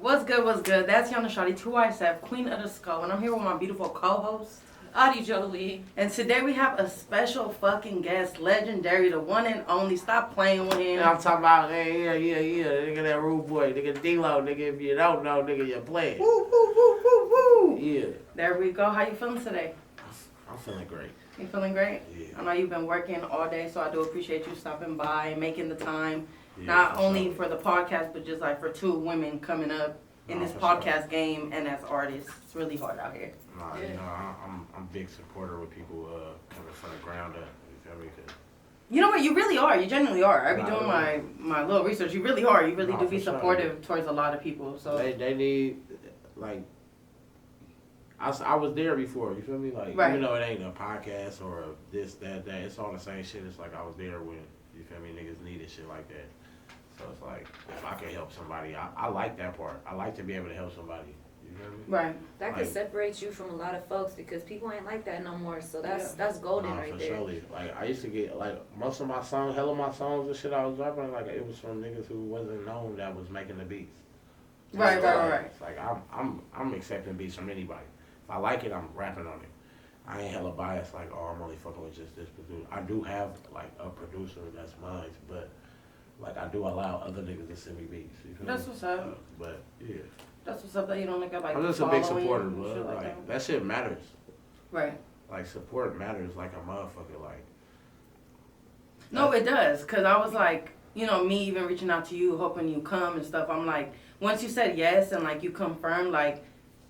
What's good, what's good? That's Yana Shawty, 2YSF, Queen of the Skull, and I'm here with my beautiful co-host, Adi Jolie. and today we have a special fucking guest, legendary, the one and only. Stop playing with him. And I'm talking about, hey, yeah, nigga, that rude boy, nigga, D-Lo, nigga, if you don't know, nigga, you're playing. Woo, woo, woo, woo, woo. Yeah. There we go. How you feeling today? I'm feeling great. You feeling great? Yeah. I know you've been working all day, so I do appreciate you stopping by and making the time, Yeah, not for only sure. for the podcast, but just like for two women coming up in No, this for podcast game and as artists. It's really hard out here. Nah, Yeah. you know, I'm a big supporter with people coming from the ground up. You feel me? 'Cause You know what? You really are. You genuinely are. I be Nah, doing really. my little research. You really are. You really Nah, do be for sure. supportive towards a lot of people. So they need, like, I was there before, you feel me? Like, Right. even though it ain't a podcast or this, that, it's all the same shit. It's like I was there when, you feel me, niggas needed shit like that. So it's like, if I can help somebody, I like that part. I like to be able to help somebody. You feel me? right. That could Like- separate you from a lot of folks because people ain't like that no more. So that's golden Nah, right for there. surely. Like, I used to get, like, most of my songs, hell of my songs and shit I was dropping, like, it was from niggas who wasn't known that was making the beats. Right, So, right. It's like, I'm accepting beats from anybody. If I like it, I'm rapping on it. I ain't hella biased, like, oh, I'm only fucking with just this producer. I do have, like, a producer that's mine, but, like, I do allow other niggas to send me beats. You feel That's me? what's up. But, yeah. That's what's up that you don't look at like I'm just a big following supporter, and bro. shit like Like, that. that shit matters. Right. Like, support matters like a motherfucker. Like, No, it does. Cause I was like, you know, me even reaching out to you, hoping you come and stuff. I'm like, once you said yes and like you confirmed, like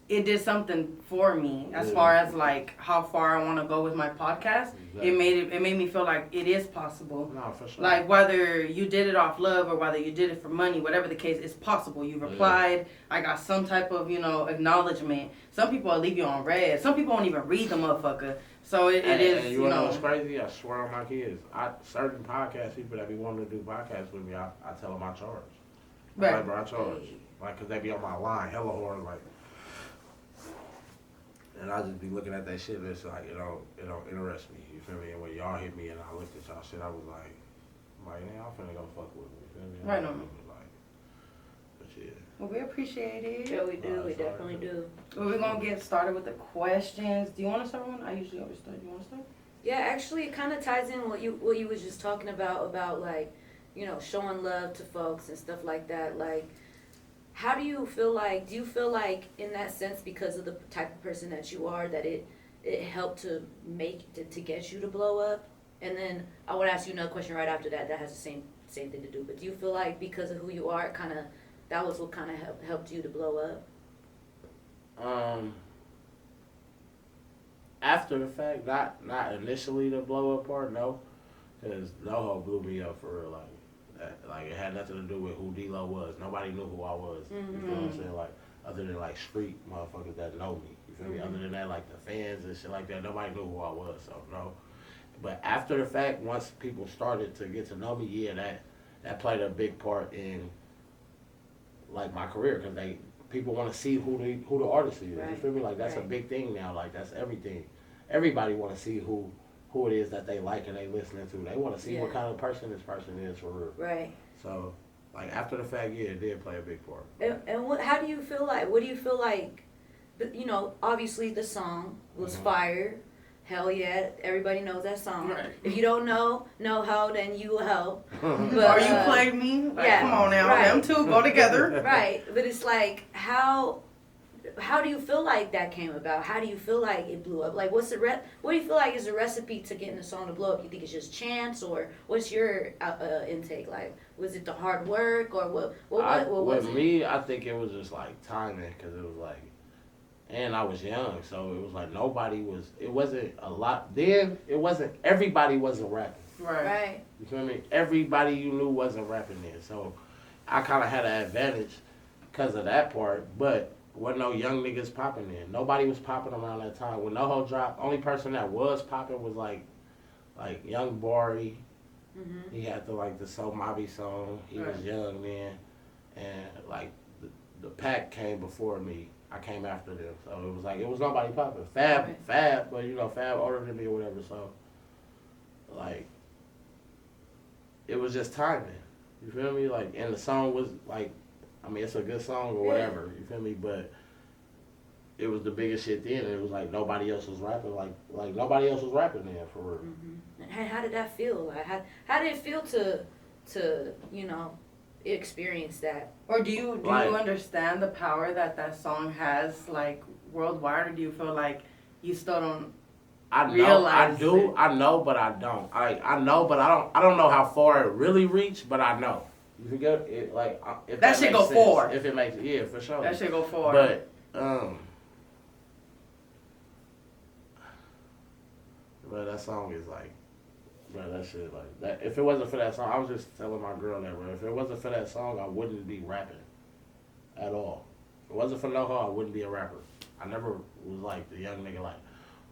it did something for me as Yeah. far as like how far I want to go with my podcast. Exactly. It made me feel like it is possible. no, for sure. Like whether you did it off love or whether you did it for money, whatever the case, it's possible. You replied. I got some type of, you know, acknowledgement. Some people will leave you on red. Some people won't even read the motherfucker. So it is, and you wanna know know. what's crazy? I swear on my kids. Certain podcast people that be wanting to do podcasts with me, I tell them I charge. I'm Right. like, bro, I charge. Like, cause they be on my line, hella hard, like. And I just be looking at that shit and it's like, it don't interest me. You feel me? And when y'all hit me and I looked at y'all shit, I was like, man, y'all finna go fuck with me. You feel me? Right on. Like, but yeah. Well, we appreciate it. Yeah, we do. We definitely do. Well, we're going to get started with the questions. Do you want to start one? I usually always start. You want to start? Yeah, actually, it kind of ties in what you was just talking about like, you know, showing love to folks and stuff like that. Like, how do you feel like? Do you feel like in that sense because of the type of person that you are that it helped to to get you to blow up? And then I would ask you another question right after that. That has the same thing to do. But do you feel like because of who you are, it kind of that was what kind of helped you to blow up? After the fact, not initially the blow up part, no, because NoHo blew me up for real. Like it had nothing to do with who D-Lo was. Nobody knew who I was. You feel what I'm saying? Like other than like street motherfuckers that know me. You feel me? Other than that, like the fans and shit like that, nobody knew who I was. So no. But after the fact, once people started to get to know me, yeah, that played a big part in like my career because people want to see who the artist is. Right. You feel me? Like that's a Right. big thing now. Like that's everything. Everybody want to see who it is that they like and they listening to. They want to see what Yeah. kind of person this person is for real. Right. So like after the fact, yeah, it did play a big part. And how do you feel like? What do you feel like? You know, obviously the song was fire. Hell yeah, everybody knows that song. Right. If you don't know how, then you will help. But, Or you played me? Like, yeah, come on now. right. Them two go together. Right, but it's like how do you feel like that came about? How do you feel like it blew up? Like, what do you feel like is the recipe to getting a song to blow up? You think it's just chance, or what's your intake like? Was it the hard work, or what was With it? me, I think it was just like timing because it was like, and I was young, so it was like it wasn't a lot. Then everybody wasn't rapping. Right. Right. You feel me? Everybody you knew wasn't rapping then, so I kind of had an advantage because of that part, but wasn't no young niggas popping then. Nobody was popping around that time. When NoHo dropped, only person that was popping was like Young Bari. Mm-hmm. He had the So Mobby song. He was Right. young then, and like the pack came before me. I came after them, so it was like it was nobody popping. Fab, but you know Fab older than me or whatever, so like it was just timing. You feel me? Like, and the song was like I mean, it's a good song or whatever. You feel me? But it was the biggest shit then. And it was like nobody else was rapping. Like nobody else was rapping then for real. Mm-hmm. And how did that feel? Like how did it feel to you know experience that? Or do you understand the power that song has like worldwide, or do you feel like you still don't? I know, but I don't. I know, but I don't know how far it really reached, but I know. You forget it, like if that should go forward. If it makes, yeah, for sure. That should go forward. But that song is like, bro, that shit like that. If it wasn't for that song, I was just telling my girl that, bro. If it wasn't for that song, I wouldn't be rapping at all. If it wasn't for NoHo, I wouldn't be a rapper. I never was like the young nigga like,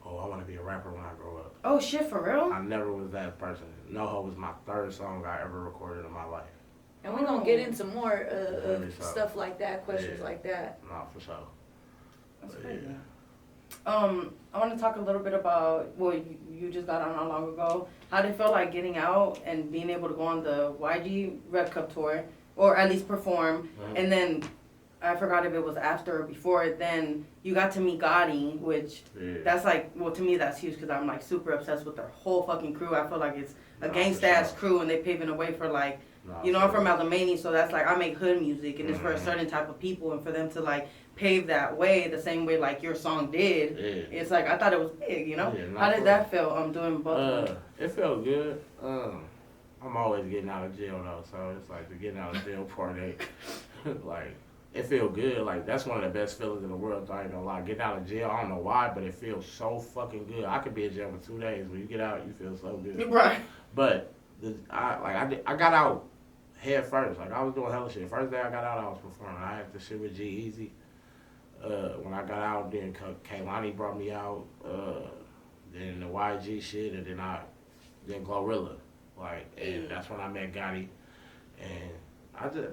oh, I want to be a rapper when I grow up. Oh shit, for real? I never was that person. NoHo was my third song I ever recorded in my life. And we're gonna get into more stuff like that, questions like that. No, for sure. That's crazy. Yeah. I want to talk a little bit about, well, you just got out not long ago. How did it feel like getting out and being able to go on the YG Red Cup tour, or at least perform, and then I forgot if it was after or before, then you got to meet Gotti, which that's like, well, to me that's huge because I'm like super obsessed with their whole fucking crew. I feel like it's a gangsta-ass crew and they paving the way for like, you know, I'm from Alamany, so that's like, I make hood music and it's for a certain type of people, and for them to like pave that way the same way like your song did, it's like, I thought it was big, you know? How did that feel, doing both of them? It felt good. I'm always getting out of jail though, so it's like the getting out of jail part, like, it feel good. Like, that's one of the best feelings in the world, I ain't gonna lie. Getting out of jail, I don't know why, but it feels so fucking good. I could be in jail for 2 days. When you get out, you feel so good. Right. But I got out head first. Like, I was doing hella shit. First day I got out, I was performing. I had the shit with G-Eazy. When I got out, then Kaylani brought me out. Then the YG shit, and then Glorilla. Like, and that's when I met Gotti. And I just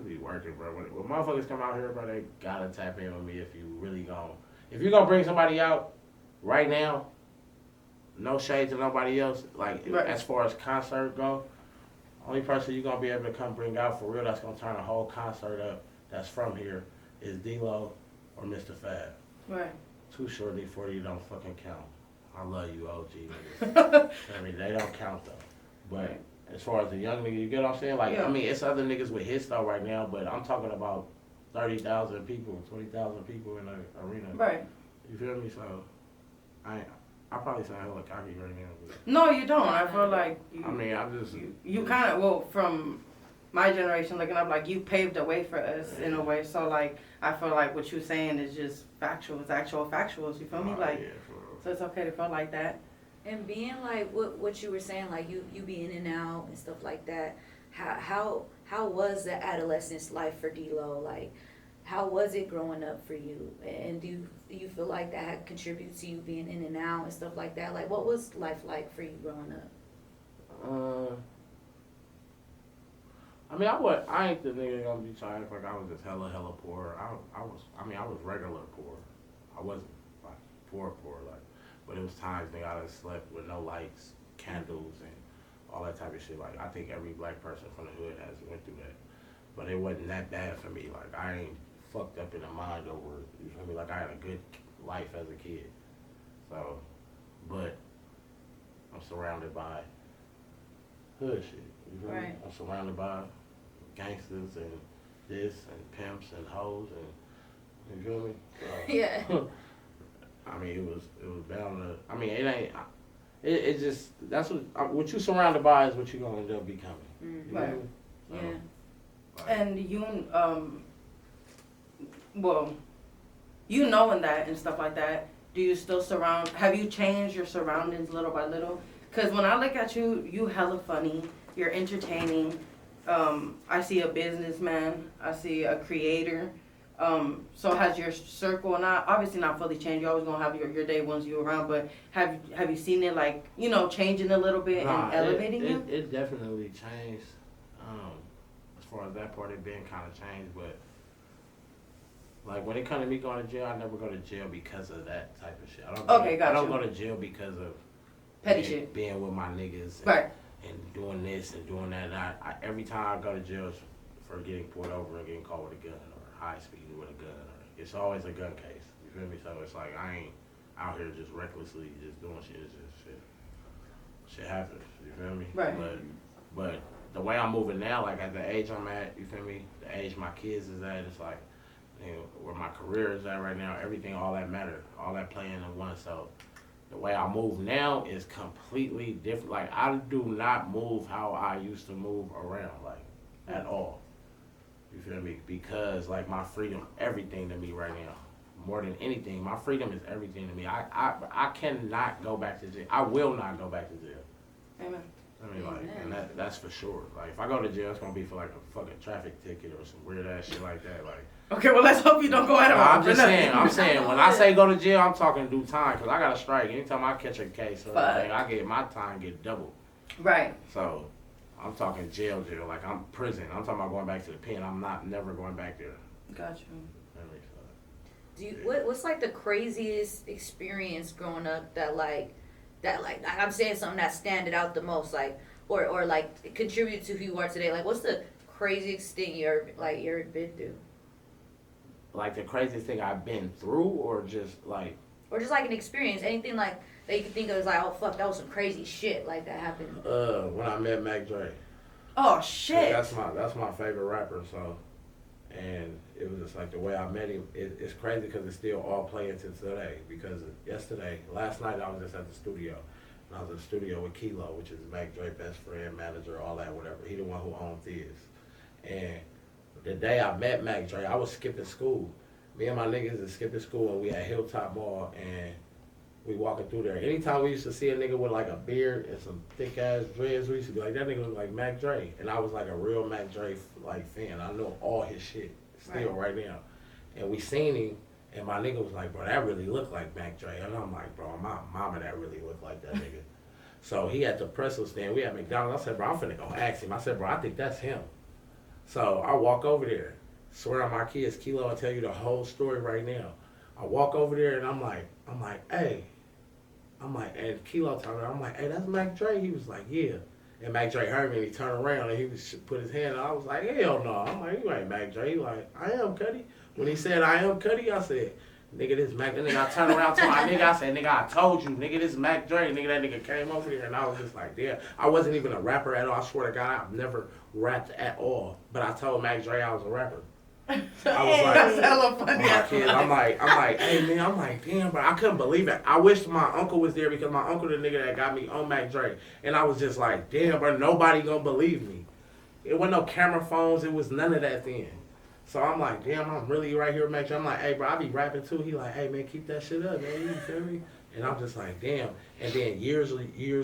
be working, bro. When motherfuckers come out here, bro, they gotta tap in with me if you gonna bring somebody out right now, no shade to nobody else, like, as far as concert go, only person you gonna be able to come bring out for real that's gonna turn a whole concert up that's from here is D-Lo or Mr. Fab. Right. Too Short, D40 don't fucking count. I love you, OG niggas. I mean, they don't count though. But as far as the young nigga, you get what I'm saying? Like, I mean, it's other niggas with hits though right now, but I'm talking about 30,000 people, 20,000 people in the arena. Right. You feel me? So, I probably sound hella cocky right now. But no, you don't. I feel like you kind of, well, from my generation looking up, like, you paved the way for us in a way. So, like, I feel like what you're saying is just factual. It's actual factuals. You feel me? Like, so it's okay to feel like that. And being like what you were saying, like you be in and out and stuff like that. How was the adolescence life for D-Lo? Like, how was it growing up for you? And do you feel like that had contributed to you being in and out and stuff like that? Like, what was life like for you growing up? I mean, I ain't the nigga gonna be trying like I was just hella poor. I was regular poor. I wasn't like poor like. But it was times, nigga, I just slept with no lights, candles, and all that type of shit. Like, I think every black person from the hood has went through that. But it wasn't that bad for me. Like, I ain't fucked up in the mind over it. You feel me? Like, I had a good life as a kid. So, but I'm surrounded by hood shit. You feel me? I'm surrounded by gangsters and this and pimps and hoes and, you feel me? Yeah. I mean, it was bound to. I mean, it ain't. It just, that's what you surrounded by is what you gonna end up becoming. Mm-hmm. Right. Yeah. And you, well, you knowing that and stuff like that, do you still have you changed your surroundings little by little? Because when I look at you, you hella funny, you're entertaining. I see a businessman, I see a creator. So has your circle obviously not fully changed? You're always gonna have your day ones you around, but have you seen it like, you know, changing a little bit and elevating you? It definitely changed. As far as that part, it been kind of changed, but like when it comes to me going to jail, I never go to jail because of that type of shit. I don't go to jail because of petty shit. Being with my niggas, and doing this and doing that. Every time I go to jail, it's for getting pulled over and getting caught with a gun or high speed with a gun. It's always a gun case. You feel me? So it's like I ain't out here just recklessly just doing shit. It's just shit happens. You feel me? Right. But the way I'm moving now, like at the age I'm at, you feel me? The age my kids is at, it's like, you know, where my career is at right now, everything, all that matter, all that playing in one. So the way I move now is completely different. Like I do not move how I used to move around, like at all. You feel me? Because like my freedom, everything to me right now. More than anything, my freedom is everything to me. I cannot go back to jail. I will not go back to jail. Amen. I mean, like, and that's for sure. Like, if I go to jail, it's gonna be for like a fucking traffic ticket or some weird ass shit like that. Like, okay, well let's hope you don't go out of. I'm saying, when I say go to jail, I'm talking due time, cause I got a strike. Anytime I catch a case, or anything, I get my time get doubled. Right. So, I'm talking jail, like I'm prison. I'm talking about going back to the pen. I'm never going back there. Got you. What's like the craziest experience growing up that I'm saying something that standed out the most, like or like contributed to who you are today? Like, what's the craziest thing you ever been through? Like the craziest thing I've been through, or just like an experience, anything like that you can think of as like, oh fuck, that was some crazy shit like that happened. When I met Mac Dre. Oh shit. That's my favorite rapper. So. And it was just like the way I met him. It's crazy because it's still all playing to today. Because last night I was just at the studio. And I was in the studio with Kilo, which is Mac Dre best friend, manager, all that, whatever. He the one who owns this. And the day I met Mac Dre, I was skipping school. Me and my niggas was skipping school, and we at Hilltop Mall, and we walking through there. Anytime we used to see a nigga with like a beard and some thick ass dreads, we used to be like, that nigga look like Mac Dre. And I was like a real Mac Dre like fan. I know all his shit still right now. And we seen him, and my nigga was like, bro, that really look like Mac Dre. And I'm like, bro, my mama, that really look like that nigga. So he at the pretzel stand. We at McDonald's. I said, bro, I'm finna go ask him. I said, bro, I think that's him. So I walk over there. Swear on my kids, Kilo, I'll tell you the whole story right now. I walk over there, and I'm like, hey. And Kilo told me, I'm like, hey, that's Mac Dre. He was like, yeah. And Mac Dre heard me, and he turned around, and he put his hand out. I was like, hell no. I'm like, you ain't Mac Dre. He like, I am Cuddy. When he said, I am Cuddy, I said, nigga, this Mac. And nigga, I turned around to my nigga, I said, nigga, I told you, nigga, this is Mac Dre. Nigga, that nigga came over here, and I was just like, damn. I wasn't even a rapper at all. I swear to God, I've never rapped at all. But I told Mac Dre I was a rapper. I was like, that's hella funny. My kids, I'm like, hey man, I'm like, damn, bro, I couldn't believe it. I wish my uncle was there because my uncle the nigga that got me on Mac Dre. And I was just like, damn, bro, nobody gonna believe me. It wasn't no camera phones, it was none of that then. So I'm like, damn, I'm really right here with Mac Dre. I'm like, hey bro, I be rapping too. He like, hey man, keep that shit up, man, you feel me? And I'm just like, damn. And then years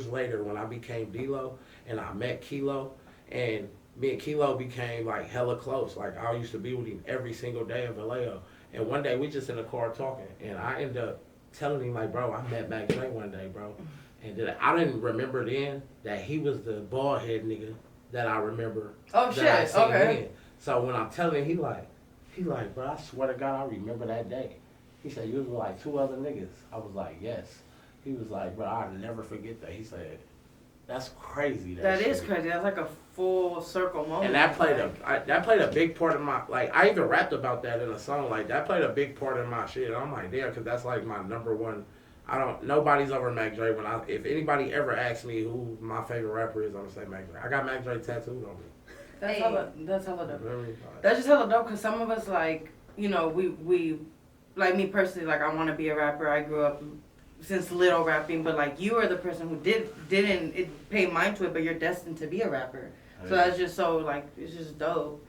later when I became D-Lo and I met Kilo, and me and Kilo became like hella close. Like I used to be with him every single day in Vallejo. And one day we just in the car talking, and I ended up telling him like, bro, I met Mac Dre one day, bro. And I didn't remember then that he was the bald head nigga that I remember. Oh shit, okay. Then. So when I'm telling him, he like, bro, I swear to God, I remember that day. He said, you was with like 2 other niggas. I was like, yes. He was like, bro, I'll never forget that. He said, that's crazy. That is crazy. That's like a full circle moment. And that played a big part of my, like, I even rapped about that in a song. Like, that played a big part in my shit. I'm like, damn, because that's like my number one. Nobody's over Mac Dre. If anybody ever asks me who my favorite rapper is, I'm going to say Mac Dre. I got Mac Dre tattooed on me. That's hella dope. That's just hella dope because some of us, like, you know, we like me personally, like, I want to be a rapper. I grew up since little rapping, but like you are the person who didn't pay mind to it, but you're destined to be a rapper. So that's just so like it's just dope.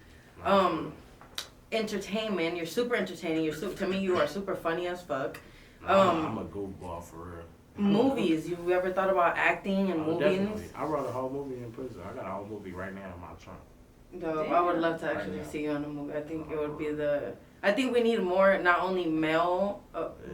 Entertainment, you're super entertaining. To me, you are super funny as fuck. I'm a goofball for real. Movies, you ever thought about acting and movies? Definitely. I wrote a whole movie in prison. I got a whole movie right now in my trunk. Dope. I would love to actually see you in a movie. I think it would be I think we need more, not only male,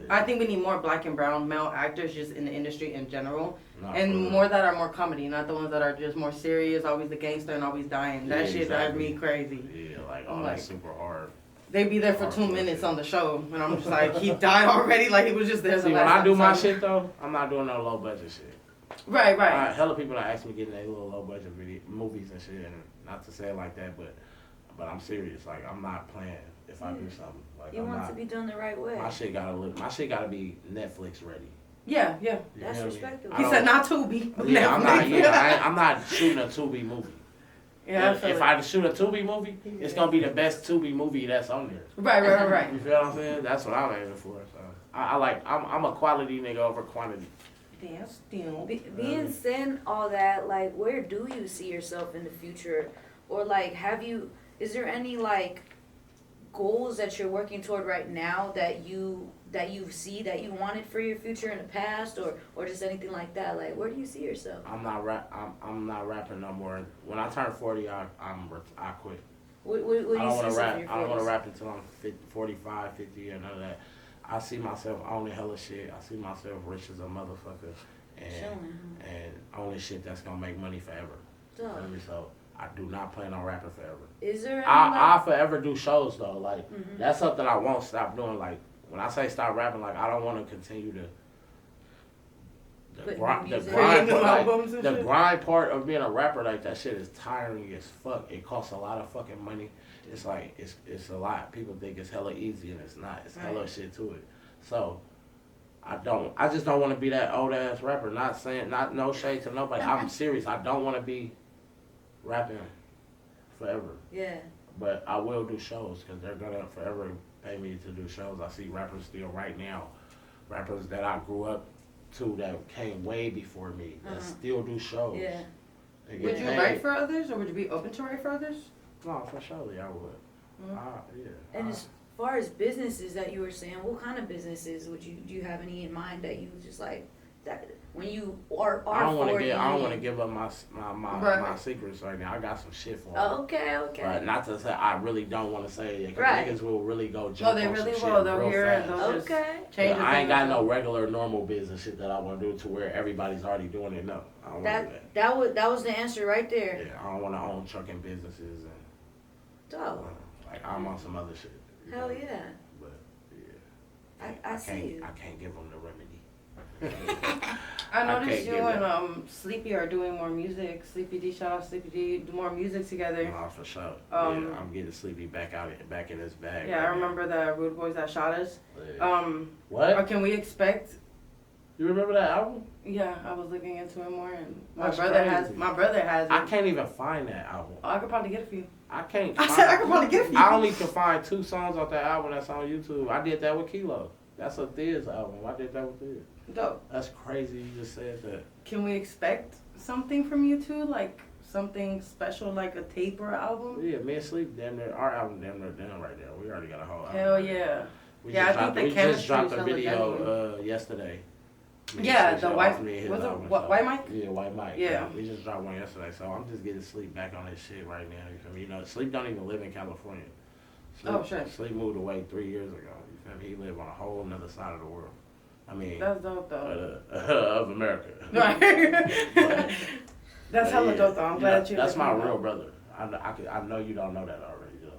I think we need more black and brown male actors just in the industry in general. And more that are more comedy, not the ones that are just more serious, always the gangster and always dying. That shit drives me crazy. Yeah, like all that super hard. They be there for 2 minutes on the show, and I'm just like, he died already, like he was just there. See, when I do my shit though, I'm not doing no low budget shit. Right. Hella people that ask me getting their little low budget movies and shit, and not to say it like that, but but I'm serious. Like, I'm not playing if I do something. Like, You want to be done the right way. My shit gotta be Netflix ready. Yeah. You That's feel me? respectable. He said not Tubi. Yeah, Netflix. I'm not shooting a Tubi movie. Yeah, If I shoot a Tubi movie, it's gonna be the best Tubi movie that's on there. Right. You feel what I'm saying? That's what I'm aiming for. So I'm a quality nigga over quantity. Damn, still. Being said all that, like, where do you see yourself in the future? Or, like, is there any, like, goals that you're working toward right now that you see that you wanted for your future in the past, or just anything like that? Like, where do you see yourself? I'm not rapping no more. When I turn 40, I quit. What do you I don't see want to yourself rap. in your I don't want 40s? to rap until I'm 50, 45, 50, and none of that. I see myself owning hella shit. I see myself rich as a motherfucker, and owning shit that's gonna make money forever. Duh. So I do not plan on rapping forever. Is there any, I forever do shows though. Like Mhm. that's something I won't stop doing. Like when I say stop rapping, like I don't want to continue to the Put grind music. part, Creating like, albums and the shit? grind part of being a rapper. Like that shit is tiring as fuck. It costs a lot of fucking money. It's like it's a lot. People think it's hella easy and it's not. It's hella Right. shit to it. So I just don't want to be that old ass rapper. Not no shade to nobody. I'm serious. I don't want to be rapping forever. Yeah. But I will do shows because they're gonna forever pay me to do shows. I see rappers still right now, rappers that I grew up to that came way before me that still do shows. Yeah. They get Would you paid. write for others, or would you be open to write for others? No, for sure, I would. Yeah. And as far as businesses that you were saying, what kind of businesses do you have any in mind that you just like that when you are I don't want 40? to give up my Right. secrets right now. I got some shit for them. Oh, okay. But not to say I really don't want to say it. 'Cause Right. niggas will really go jump No, they on really some will. shit They'll real hear it. fast. They'll just Okay. change. I ain't got no regular normal business shit that I want to do to where everybody's already doing it. No, I don't want to do that. That was the answer right there. Yeah, I don't want to own trucking businesses and Dope. like I'm on some other shit. you Hell know? yeah. But yeah, I see you. I can't give them the remedy. I I noticed can't you give and Sleepy are doing more music. Sleepy D, shout out Sleepy D, do more music together. No, for sure. Um, yeah, I'm getting Sleepy back in his bag. Yeah, I remember the Rude Boys that shot us. Yeah. What? Or can we expect? You remember that album? Yeah, I was looking into it more, and That's my brother has it. I can't even find that album. Oh, I could probably get it for you. I can't. I said I could probably get it for you. I only can find 2 songs off that album that's on YouTube. I did that with Kilo. That's a Thiz album. I did that with Thiz. Dope. That's crazy. You just said that. Can we expect something from you two, like something special, like a tape or an album? Yeah, me and Sleep, damn near our album, damn near done right there. We already got a whole album. Hell right yeah. there. We Yeah, just I think the we just chemistry dropped is a hella video genuine. yesterday. Yeah, Shit the off white, me and his was it album, White Mike? Yeah, White Mike. Yeah. We just dropped one yesterday, so I'm just getting Sleep back on this shit right now. You feel me? You know, Sleep don't even live in California. Sleep, Oh, shit. Sleep moved away 3 years ago. You feel me? He lived on a whole nother side of the world. I mean, That's dope though. of America. Right. But- That's but hella yeah, dope though. I'm you glad know, that you. That's my let me know. real brother. I know you don't know that already, though.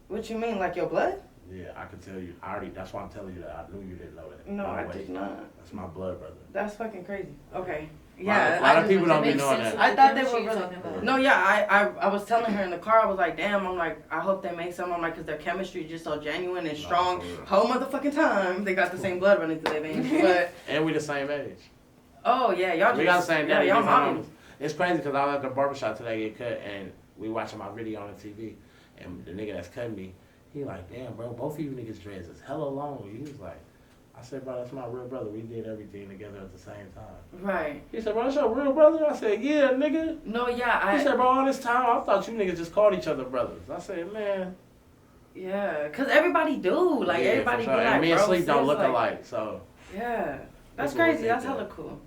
What you mean, like your blood? Yeah, I can tell you. That's why I'm telling you that. I knew you didn't know that. No, I way. did not. That's my blood brother. That's fucking crazy. Okay. A Yeah. lot I of just people was- don't be Makes knowing sense that. with I the thought they chemistry were you're really. talking about. No, yeah, I was telling her in the car, I was like, damn, I'm like, I hope they make some. I'm like, because their chemistry is just so genuine and strong. for real. Whole motherfucking time, they got the same blood running through their veins. But, And we the same age. oh, yeah, y'all just. We got the same yeah, daddy. y'all different mommy. mamas. It's crazy because I was at the barbershop today get cut and we watching my video on the TV and the nigga that's cutting me, he like, damn, bro, both of you niggas dreads is hella long. He was like, I said, bro, that's my real brother. We did everything together at the same time. Right. He said, bro, that's your real brother? I said, yeah, nigga. No, yeah, He said, bro, all this time, I thought you niggas just called each other brothers. I said, man. yeah, because everybody do. Like, yeah, everybody for be sure. like, And me and bro, Sleep don't sis, look like, alike, so. Yeah. That's People would crazy. That's think hella that. cool.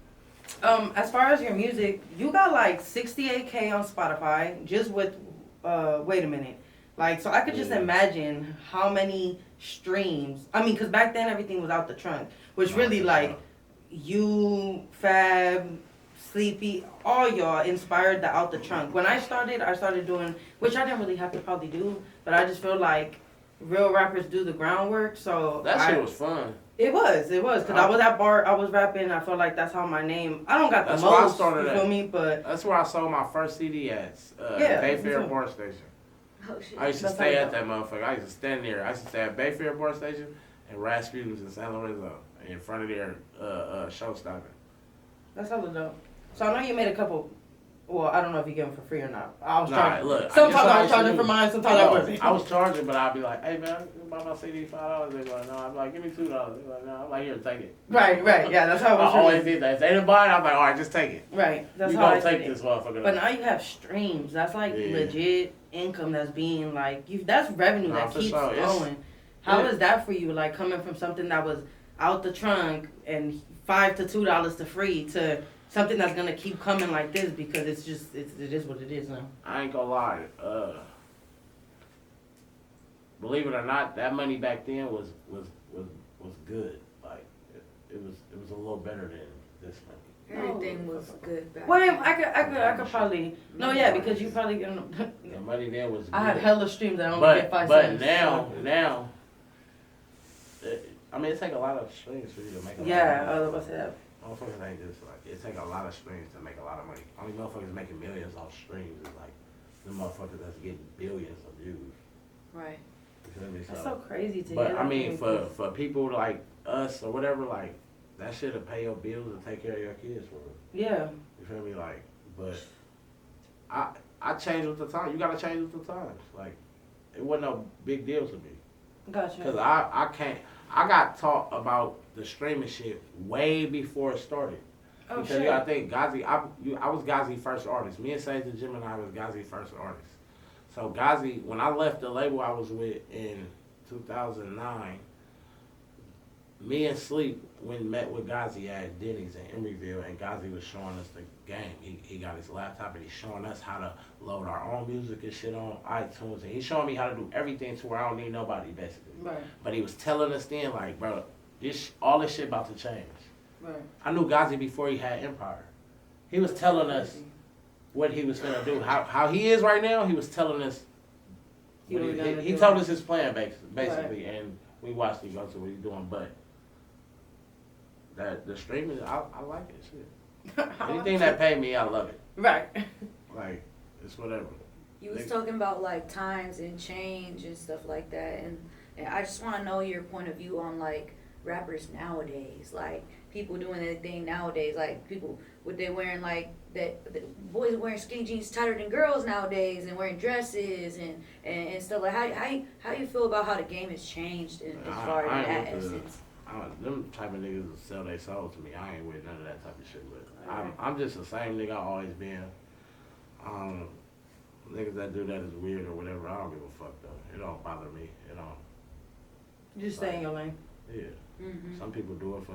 As far as your music, you got like 68K on Spotify just with, wait a minute. Like, so I could just Yeah. imagine how many streams. I mean, because back then everything was out the trunk, which really for like sure. you, Fab, Sleepy, all y'all inspired the out the trunk. When I started doing, which I didn't really have to probably do, but I just feel like real rappers do the groundwork. So That shit was fun. It was, because I was at bar, I was rapping, I felt like that's how my name, I don't got the That's where I most, started you at. feel me, but, That's where I sold my first CD at. Yeah, me Dayfair too. Bar Station. Oh shit. I used to That's stay how at that motherfucker. I used to stand there. I used to stay at Bayfair Bar Station and Rasputin's in San Lorenzo in front of their show stopping. That's hella dope. So I know you made a couple. Well, I don't know if you get them for free or not. I was Nah, charging. look. Sometimes I was used to charging do. for mine. Sometimes I wasn't. I was charging, but I'd be like, "Hey man, you buy my CD $5." They'd be like, "No." I'd be like, "Give me $2." They'd be like, "No." I'm like, "Here, take it." Right. Yeah, that's how it I was. always did that. If they didn't buy it, I'm like, "All right, just take it." Right. That's You how I gonna did take it. this motherfucker? But now you have streams. That's like Yeah. legit income that's being like that's revenue Nah, that for keeps sure. going. How is that for you? Like coming from something that was out the trunk and $5 to $2 to free to something that's gonna keep coming like this because it is what it is now. I ain't gonna lie. Believe it or not, that money back then was good. Like it was a little better than this money. Everything was good back Well, then. I could probably because you probably The money then was good. I have hella streams that only get 5 But cents. now, I mean, it take a lot of streams for you to make a lot of Yeah, money. I was about to say that. Motherfuckers ain't just like, it take a lot of streams to make a lot of money. Only motherfuckers making millions off streams is like the motherfuckers that's getting billions of views. Right. You feel me? That's so crazy to But hear. I mean, for people like us or whatever, like that shit'll pay your bills and take care of your kids for real. Yeah. You feel me? Like, but I change with the time. You gotta change with the times. Like, it wasn't no big deal to me. Gotcha. Cause I can't. I got taught about the streaming shit way before it started. Oh Because shit. you gotta think, Gazi, I was Gazi first artist. Me and Sage the Gemini was Gazi first artist. So Gazi, when I left the label I was with in 2009, me and Sleep met with Gazi at Denny's in Emeryville, and Gazi was showing us the game. He got his laptop and he's showing us how to load our own music and shit on iTunes, and he's showing me how to do everything to where I don't need nobody basically. Right. But he was telling us then, like, bro, all this shit about to change. Right. I knew Gazi before he had Empire. He was telling us what he was gonna do. How he is right now, he was telling us. He told us his plan basically, and we watched him go to what he's doing. But that the streaming, I like it. Shit. Anything that pay me, I love it. Right. Like it's whatever. You was talking about like times and change and stuff like that, and I just want to know your point of view on like rappers nowadays, like people doing their thing nowadays, like people they wearing like that the boys wearing skinny jeans tighter than girls nowadays and wearing dresses and stuff like how you feel about how the game has changed as far as that essence. Them type of niggas that sell their soul to me. I ain't with none of that type of shit. But I'm just the same nigga I always been. Niggas that do that is weird or whatever. I don't give a fuck though. It don't bother me. It don't. Just stay in your lane. Yeah. Mm-hmm. Some people do it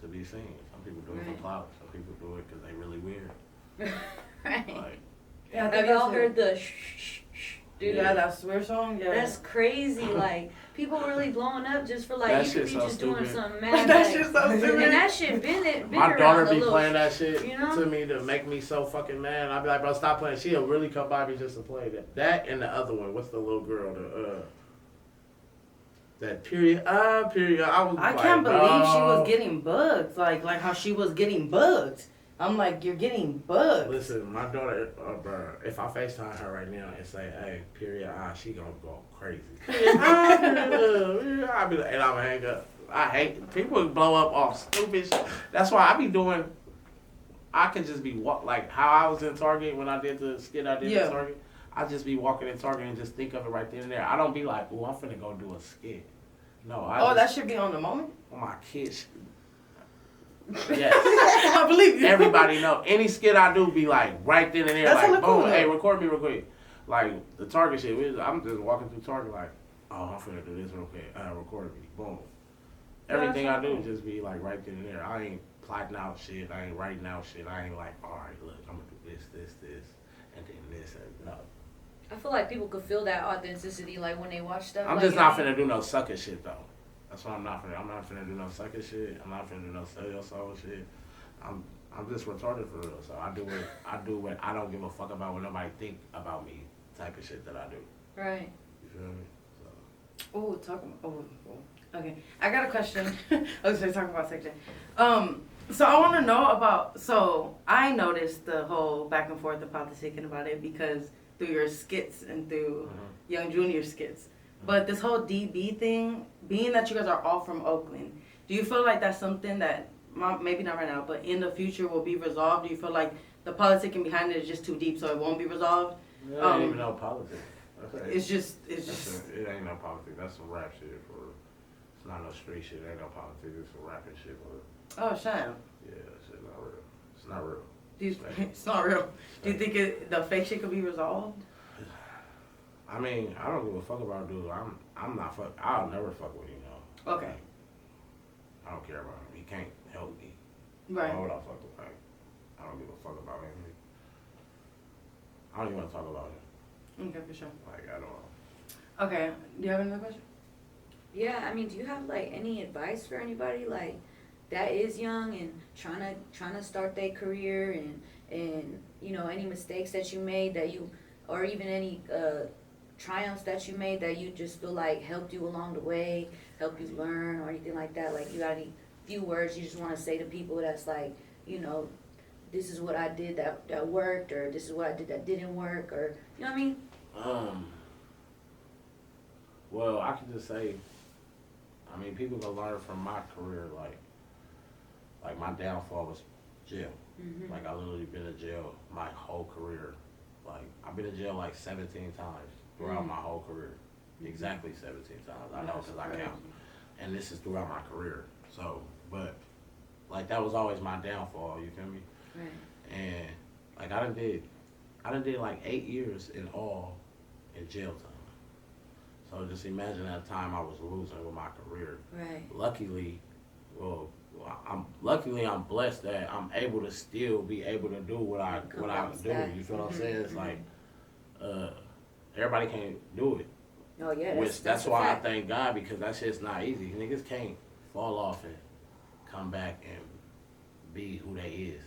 to be seen. Some people do it for clout. Some people do it because they really weird. Right. Like, Yeah, Have y'all heard the shh? Dude, Yeah, that swear song. Yeah. that's crazy. Like people really blowing up just for like That you could shit's be so just doing stupid. something mad. That like, shit's so stupid. And that shit been my around daughter a be little, playing that shit you know? to me to make me so fucking mad. I'll be like, bro, stop playing. She'll really come by me just to play that. That and the other one. What's the little girl? That period. Period. I can't believe she was getting bugged. Like how she was getting bugged. I'm like, you're getting bugged. Listen, my daughter, bro, if I FaceTime her right now and say, hey, period, she gonna go crazy. I'll be like, and I'm gonna hang up. I hate, people blow up off stupid shit. That's why I be doing, I can just be, like how I was in Target when I did the skit I did in Target. I just be walking in Target and just think of it right then and there. I don't be like, oh, I'm finna go do a skit. No, that should be on the moment? On my kids. Yes. I believe you. Everybody know. Any skit I do be like right then and there. That's like, boom, cool, hey, record me real quick. Like the Target shit. I'm just walking through Target like, oh, I'm finna do this real quick. Record me. Boom. Everything I do just be like right then and there. I ain't plotting out shit. I ain't writing out shit. I ain't like, all right, look, I'm gonna do this, and then this. And no. I feel like people could feel that authenticity like when they watch stuff. I'm like, just not finna do no sucker shit though. That's what I'm not finna. I'm not finna do no sucker shit. I'm not finna do no sell your soul shit. I'm just retarded for real. So I do what I don't give a fuck about what nobody think about me type of shit that I do. Right. You feel me? So. Okay. I got a question. I was talking about section. So I want to know about. So I noticed the whole back and forth of politicking about it because through your skits and through Young Junior skits. But this whole DB thing, being that you guys are all from Oakland, do you feel like that's something that, maybe not right now, but in the future will be resolved? Do you feel like the politicking behind it is just too deep, so it won't be resolved? It ain't even no politics. It's just. It ain't no politics. That's some rap shit. It's not no street shit. It ain't no politics. It's some rapping shit. Oh, Sham. Yeah, that shit not real. It's not real. It's not real. Do you think the fake shit could be resolved? I mean, I don't give a fuck about dude. I'm not fuck. I'll never fuck with him. Okay. I don't care about him. He can't help me. Right. Why would I fuck with him? I don't give a fuck about him. I don't even want to talk about him. Okay, for sure. Like, I don't. Okay. Do you have another question? Yeah, I mean, do you have like any advice for anybody like that is young and trying to start their career and you know, any mistakes that you made that you, or even any triumphs that you made that you just feel like helped you along the way, helped you learn or anything like that? Like, you got any few words you just want to say to people that's like, you know, this is what I did that worked, or this is what I did that didn't work, or, you know what I mean? Well, I can just say, I mean, people can learn from my career, like my downfall was jail. Mm-hmm. Like, I literally been in jail my whole career. Like, I've been in jail like 17 times throughout my whole career. Exactly 17 times. I know because I count. And this is throughout my career. So, but, like, that was always my downfall, you feel me? Right. And, like, I done did like 8 years in all in jail time. So just imagine that time I was losing with my career. Right. Luckily, I'm blessed that I'm able to still be able to do what I do. You feel what I'm saying? It's like everybody can't do it. Oh yeah. That's why I thank God, because that shit's not easy. Niggas can't fall off and come back and be who they is.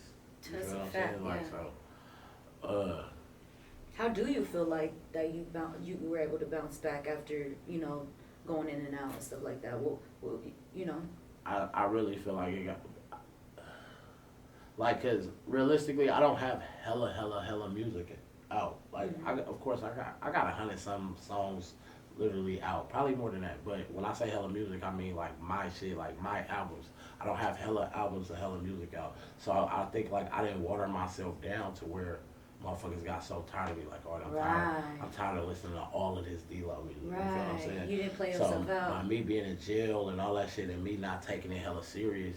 You That's feel what a I'm fact, saying? Like, yeah. so How do you feel like that you were able to bounce back after, you know, going in and out and stuff like that? Well, you know. I really feel like it got, like, cause realistically, I don't have hella music out. Like, of course, I got 100-some songs literally out, probably more than that. But when I say hella music, I mean like my shit, like my albums. I don't have hella albums or hella music out. So I think like I didn't water myself down to where motherfuckers got so tired of me, like, oh, I'm tired of listening to all of this D-Lo music. Right. You feel what I'm saying? You didn't play yourself out. By me being in jail and all that shit and me not taking it hella serious,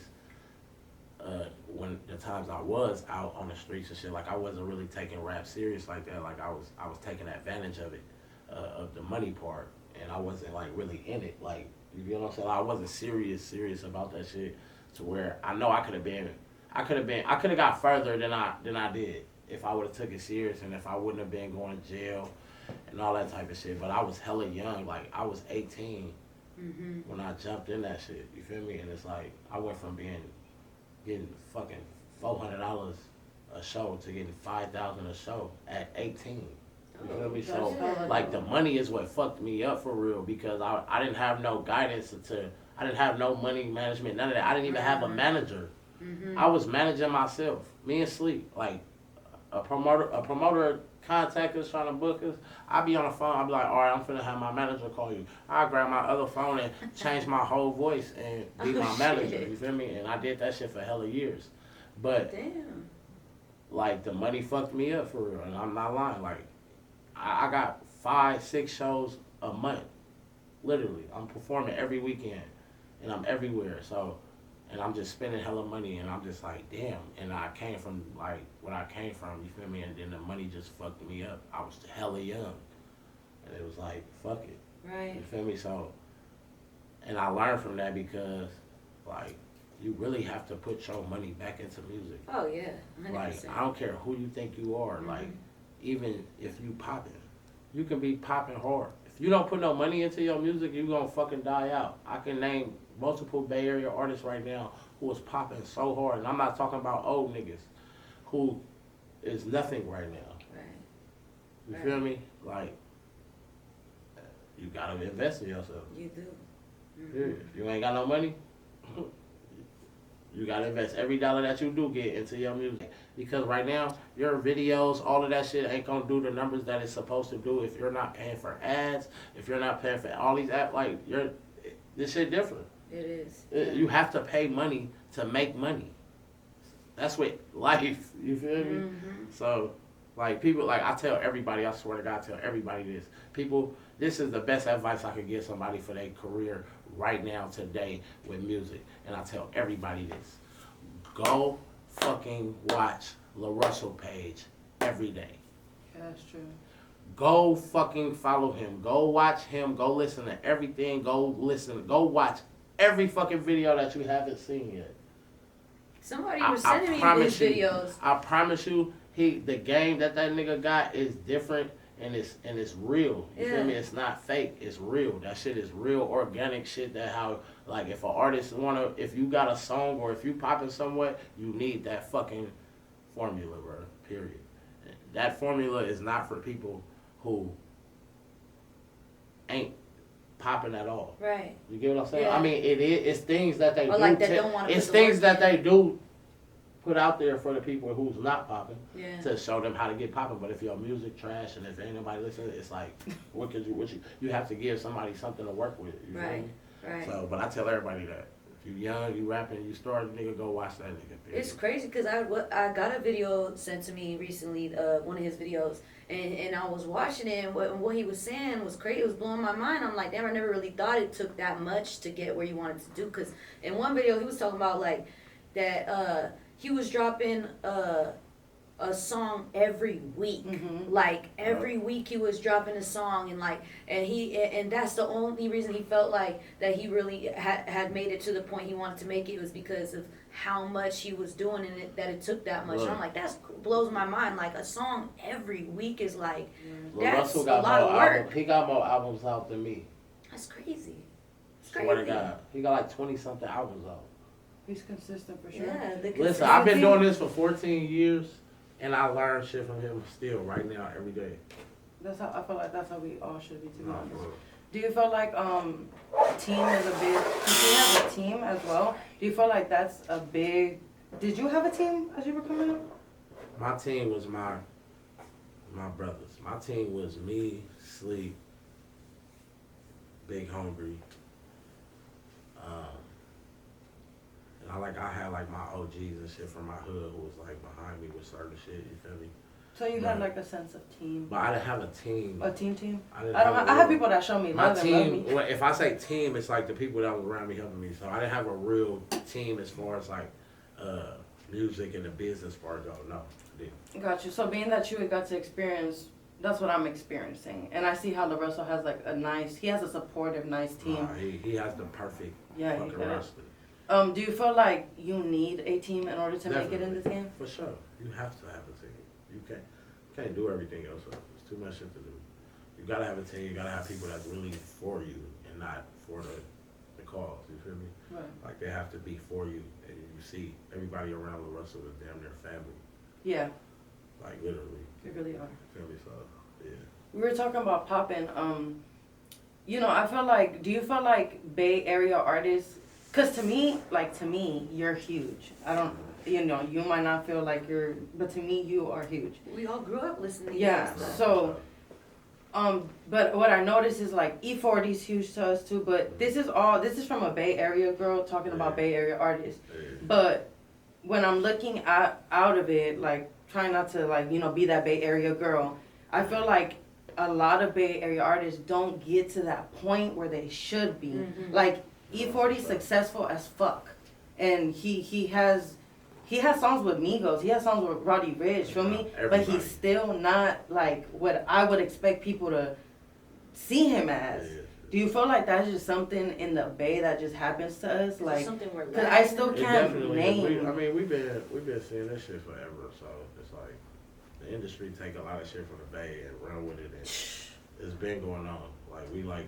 when the times I was out on the streets and shit, like, I wasn't really taking rap serious like that. Like, I was taking advantage of it, of the money part, and I wasn't like really in it. Like, you know what I'm saying? I wasn't serious about that shit, to where I know I could have got further than I did if I would have took it serious, and if I wouldn't have been going to jail and all that type of shit. But I was hella young. Like, I was 18 when I jumped in that shit. You feel me? And it's like, I went from getting fucking $400 a show to getting $5,000 a show at 18. You feel me? So, like, the money is what fucked me up for real, because I didn't have no guidance I didn't have no money management, none of that. I didn't even have a manager. I was managing myself. Me and Sleep. Like, a promoter contact us trying to book us. I'd be on the phone. I'd be like, all right, I'm finna have my manager call you. I grab my other phone and change my whole voice and be my manager. You feel me? And I did that shit for hella years. But, damn, like, the money fucked me up for real. And I'm not lying. Like, I got 5-6 shows a month. Literally. I'm performing every weekend. And I'm everywhere. So, and I'm just spending hella money, and I'm just like, damn. And I came from, like, where I came from, you feel me? And then the money just fucked me up. I was hella young. And it was like, fuck it. right. You feel me? So, and I learned from that, because, like, you really have to put your money back into music. Oh yeah, 100%. Like, I don't care who you think you are. Like, even if you popping, you can be popping hard. If you don't put no money into your music, you gonna fucking die out. I can name multiple Bay Area artists right now who is popping so hard, and I'm not talking about old niggas who is nothing right now. Right. You feel me? Like, you gotta invest in yourself. You do. Period. If you ain't got no money, You gotta invest every dollar that you do get into your music. Because right now, your videos, all of that shit ain't gonna do the numbers that it's supposed to do if you're not paying for ads, if you're not paying for all these apps. Like, this shit different. It is. You have to pay money to make money. That's what life, you feel me? Mm-hmm. So, like, people, like, I tell everybody, I swear to God, I tell everybody this. People, this is the best advice I could give somebody for their career right now, today, with music. And I tell everybody this. Go fucking watch Lwc page every day. Yeah, that's true. Go fucking follow him. Go watch him. Go listen to everything. Go watch every fucking video that you haven't seen yet. Somebody was sending me these videos. I promise you, the game that nigga got is different and it's real. You feel me? It's not fake. It's real. That shit is real, organic shit. That how, like, if an artist if you got a song or if you popping somewhere, you need that fucking formula, bro. Period. That formula is not for people who ain't popping at all. Right. You get what I'm saying? Yeah. I mean, it's things that they or do. like they don't want to. It's things that they do put out there for the people who's not popping to show them how to get popping. But if your music trash and if ain't nobody listening, it's like, what you have to give somebody something to work with. You feel me? Right. So, but I tell everybody that. If you young, you rapping, you starting, nigga, go watch that nigga. It's crazy because I got a video sent to me recently, one of his videos, and I was watching it, and what he was saying was crazy. It was blowing my mind. I'm like, damn, I never really thought it took that much to get where you wanted to do. Because in one video, he was talking about, like, that he was dropping a song every week. Mm-hmm. Like, every week he was dropping a song, and that's the only reason he felt like that he really had made it to the point he wanted to make it, was because of how much he was doing in it, that it took that much. And I'm like, that blows my mind. Like, a song every week is like, that's a lot of work. He got more albums out than me. That's crazy. Swear to God. He got like 20 something albums out. He's consistent for sure. Yeah, listen, I've been doing this for 14 years. And I learn shit from him still right now, every day. That's how I feel like that's how we all should be, to be honest. Bro. Do you feel like team is a big? Did you have a team as well? Do you feel like that's a big? Did you have a team as you were coming up? My team was my brothers. My team was me, Sleep, Big Hungry. And I had like my OGs and shit from my hood who was like behind me with certain shit, you feel me? So you had like a sense of team. But I didn't have a team. A team? I have people that show me my love team, and love me. well, if I say team, it's like the people that was around me helping me. So I didn't have a real team as far as like music and the business part go. No, I didn't. Got you. So being that you got to experience, that's what I'm experiencing. And I see how Lwc has like he has a supportive, nice team. He has the perfect fucking roster. Do you feel like you need a team in order to make it in this game? For sure. You have to have a team. You can't do everything else. There's too much shit to do. You gotta have a team. You gotta have people that's really for you and not for the cause. You feel me? Right. Like, they have to be for you. And you see everybody around Lwc is damn near family. Yeah. Like, literally. They really are. Feel me? So, yeah. We were talking about popping. I feel like, do you feel like Bay Area artists? Cause to me, you're huge. I don't, you might not feel like you're, but to me, you are huge. We all grew up listening to Yeah. So, but what I noticed is like E40 is huge to us too. But this is from a Bay Area girl talking about Bay Area artists. But when I'm looking out of it, like trying not to be that Bay Area girl, I feel like a lot of Bay Area artists don't get to that point where they should be. Mm-hmm. Like, E40 is successful as fuck, and he has songs with Migos, he has songs with Roddy Ricch, feel me? But he's still not like what I would expect people to see him as. Do you feel like that's just something in the Bay that just happens to us? Like, because I still can't name. We've been seeing this shit forever, so it's like the industry take a lot of shit from the Bay and run with it, and it's been going on. Like, we like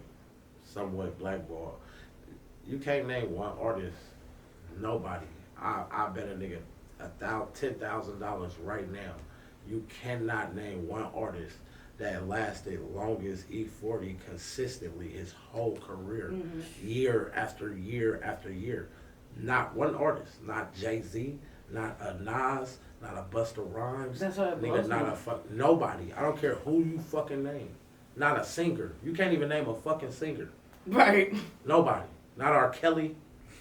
somewhat blackballed. You can't name one artist, nobody. I bet a nigga $10,000 right now. You cannot name one artist that lasted long as E40 consistently his whole career, year after year after year. Not one artist. Not Jay-Z. Not a Nas. Not a Busta Rhymes. That's what it Nigga, blows not me. a fuck. Nobody. I don't care who you fucking name. Not a singer. You can't even name a fucking singer. Right. Nobody. Not R. Kelly.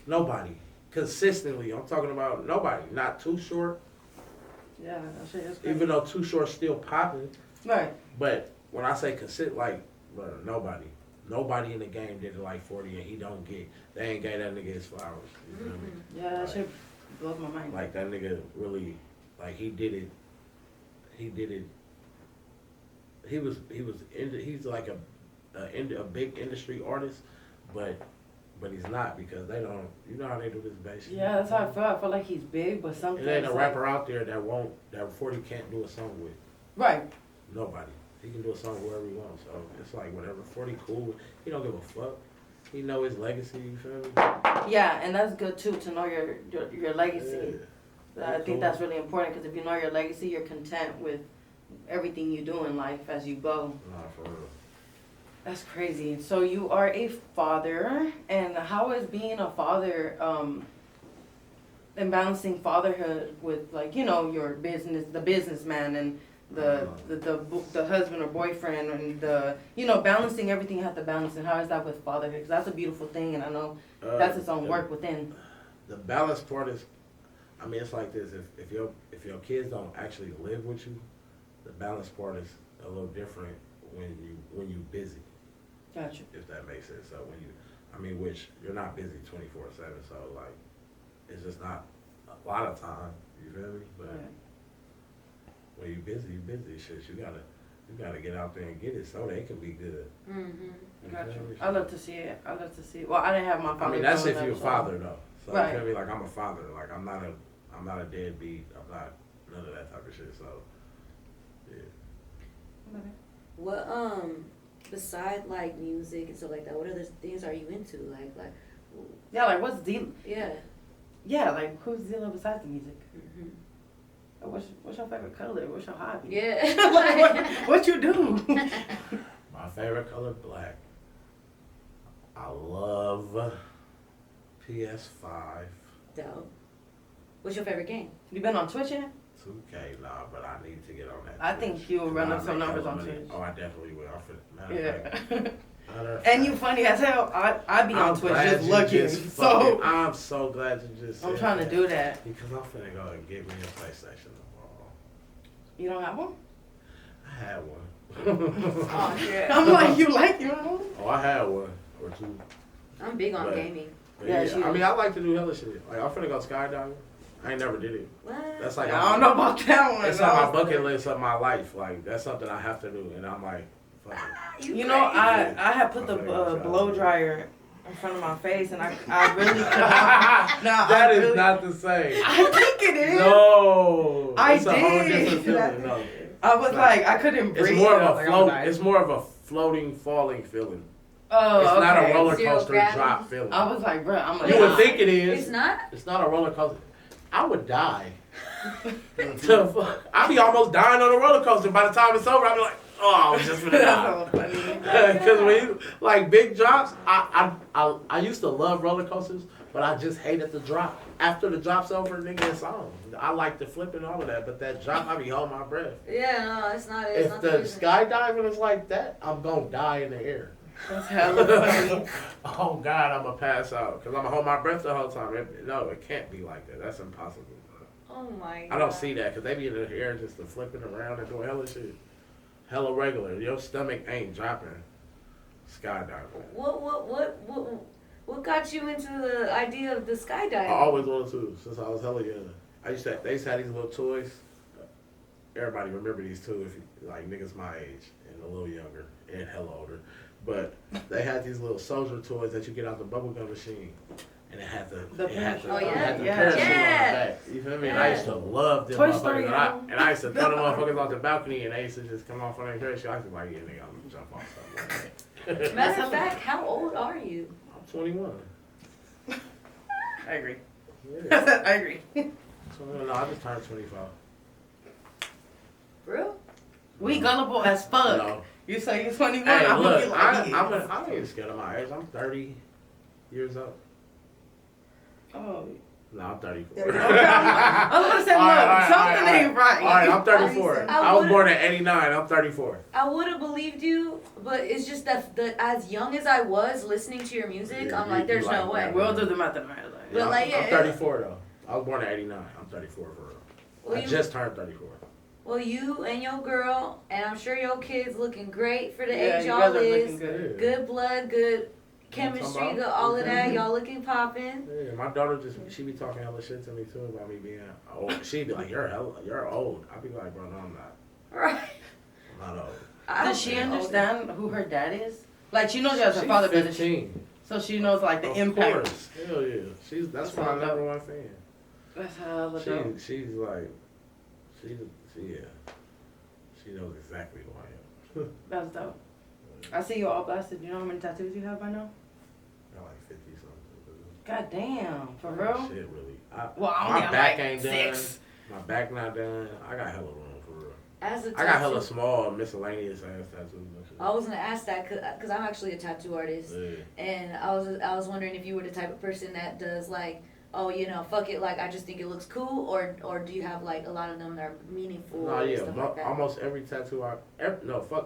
Nobody. Consistently. I'm talking about nobody. Not Too Short. Yeah, that shit is crazy. Even though Too Short's still popping. Right. But when I say like, bro, nobody. Nobody in the game did it like 40 and he don't get. They ain't gave that nigga his flowers. You feel me? Yeah, that Like- shit blows my mind. Like that nigga really, like he did it. He did it. He's like a big industry artist, but he's not because they don't. You know how they do this bass shit. Yeah, that's how I feel. I feel like he's big, but something. There ain't a rapper out there that 40 can't do a song with. Right. Nobody. He can do a song wherever he wants. So it's like whatever. 40 cool. He don't give a fuck. He know his legacy. You feel me? Yeah, and that's good too to know your legacy. Yeah. I think that's really important because if you know your legacy, you're content with everything you do in life as you go. Nah, for real. That's crazy. So you are a father, and how is being a father and balancing fatherhood with, like, you know, your business, the businessman, and the husband or boyfriend, and the, you know, balancing everything you have to balance, and how is that with fatherhood? Because that's a beautiful thing, and I know that's its own work within. The balance part is, I mean, it's like this. If your kids don't actually live with you, the balance part is a little different when you busy. Gotcha. If that makes sense. So which you're not busy 24/7. So like, it's just not a lot of time. You feel me? But when you busy. Shit, you gotta get out there and get it so they can be good. Mm-hmm. Gotcha. I love to see it. Well, I didn't have my father. I mean, that's if growing you're a up, father though. So Right. you feel me? Like I'm a father. Like I'm not a deadbeat. I'm not none of that type of shit. So yeah. What beside like music and stuff like that, what other things are you into? Like Yeah, like what's deal? yeah. Yeah, like who's dealing besides the music? Mm-hmm. What's your favorite color? What's your hobby? Yeah. Like, what you do? My favorite color, black. I love PS5. Dope. What's your favorite game? You been on Twitch yet? 2K, nah, but I need to get on that. I Twitch. think you'll run up some numbers on Twitch. Oh, I definitely will. Matter of Yeah. fact, And you funny as hell. I be on I'm Twitch glad just you looking. just So fucking- I'm so glad you just. I'm said trying to that. do that. Because I'm finna go and get me a PlayStation tomorrow. You don't have one? I had one. Oh shit. I'm like, you like your own? Oh, I had one or two. I'm big on But- gaming. But Yeah, yeah, she I is. mean, I like to do hella shit. Like I'm finna go skydiving. I ain't never did it. What? That's like I don't know about that one. It's on my bucket list of my life. Like that's something I have to do, and I'm like, fuck it. You know, crazy. I had put the blow dryer in front of my face, and I really could not. No, That I is really, not the same. I think it is. No, I it's a whole did. different feeling. No, I was It's like, I couldn't breathe. it's more I of was a like, float. I'm dying. It's more of a floating, falling feeling. Oh, It's not a okay. roller Zero coaster gravity? drop feeling. I was like, bro, I'm You would think it is. It's not? It's not a roller coaster. I would die. I'd be almost dying on a roller coaster. By the time it's over, I'd be like, oh, I was just gonna die. That's so funny. Because when you, like big drops, I used to love roller coasters, but I just hated the drop. After the drop's over, nigga, it's on. I like the flip and all of that, but that drop, I be holding my breath. Yeah, no, it's not. It's If not the reason. skydiving is like that, I'm gonna die in the air. That's hella funny. Oh God, I'm gonna pass out because I'm gonna hold my breath the whole time. No, it can't be like that. That's impossible. Oh my god. I don't see that because they be in the air just flipping around and doing hella shit. Hella regular. Your stomach ain't dropping. Skydiving. What got you into the idea of the skydiving? I always wanted to since I was hella young. They used to have these little toys. Everybody remember these too, if you, like niggas my age and a little younger and hella older. But they had these little soldier toys that you get out the bubblegum machine. And it had the parachute. Oh, yeah? it had the Yeah. parachute on the Yeah. back. You feel me? And I used to love them Toy motherfuckers. Story, And I used to throw them motherfuckers off the balcony and they used to just come off on their parachute. I used to be like, yeah, nigga, I'm gonna jump off something. Matter of fact, how old are you? I'm 21. I agree. Yeah. I agree. 21. No, I just turned 25. Real? We gullible as fuck. No. You say you're 21. Hey, I'm look, gonna be like, I ain't scared of my age. I'm 30 years old. Oh. No, I'm 34. Okay, I was gonna say, look, something ain't right. All right, I'm 34. I was born in 89. I'm 34. I would have believed you, but it's just that as young as I was listening to your music, I'm like, there's no way. We'll do the math in my head. But I'm 34 though. I was born in 89. I'm 34 for real. Well, I just turned 34. Well, you and your girl, and I'm sure your kids looking great for the Yeah, age you y'all guys are is. looking good. Good blood, good chemistry, good all of that. Y'all looking popping. Yeah, my daughter she be talking hella shit to me too about me being old. She be like, you're old. I be like, bro, no, I'm not. Right. I'm not old. Does she understand who her dad is? Like, she knows as her father, but 15. so she knows like the Of impact. course. Hell yeah. That's my number one fan. That's hella dope. She's like, she knows exactly who I am. That's dope. I see you all blasted. You know how many tattoos you have by now? Got like 50 something. God damn, for real? Shit, really. I only My got back like ain't 6. done. My back not done. I got hella room for real. As a I got hella small miscellaneous ass tattoos. I was gonna ask that because I'm actually a tattoo artist, Yeah. and I was wondering if you were the type of person that does like, oh, you know, fuck it, like I just think it looks cool, or do you have like a lot of them that are meaningful? No, and yeah, stuff like that? almost every tattoo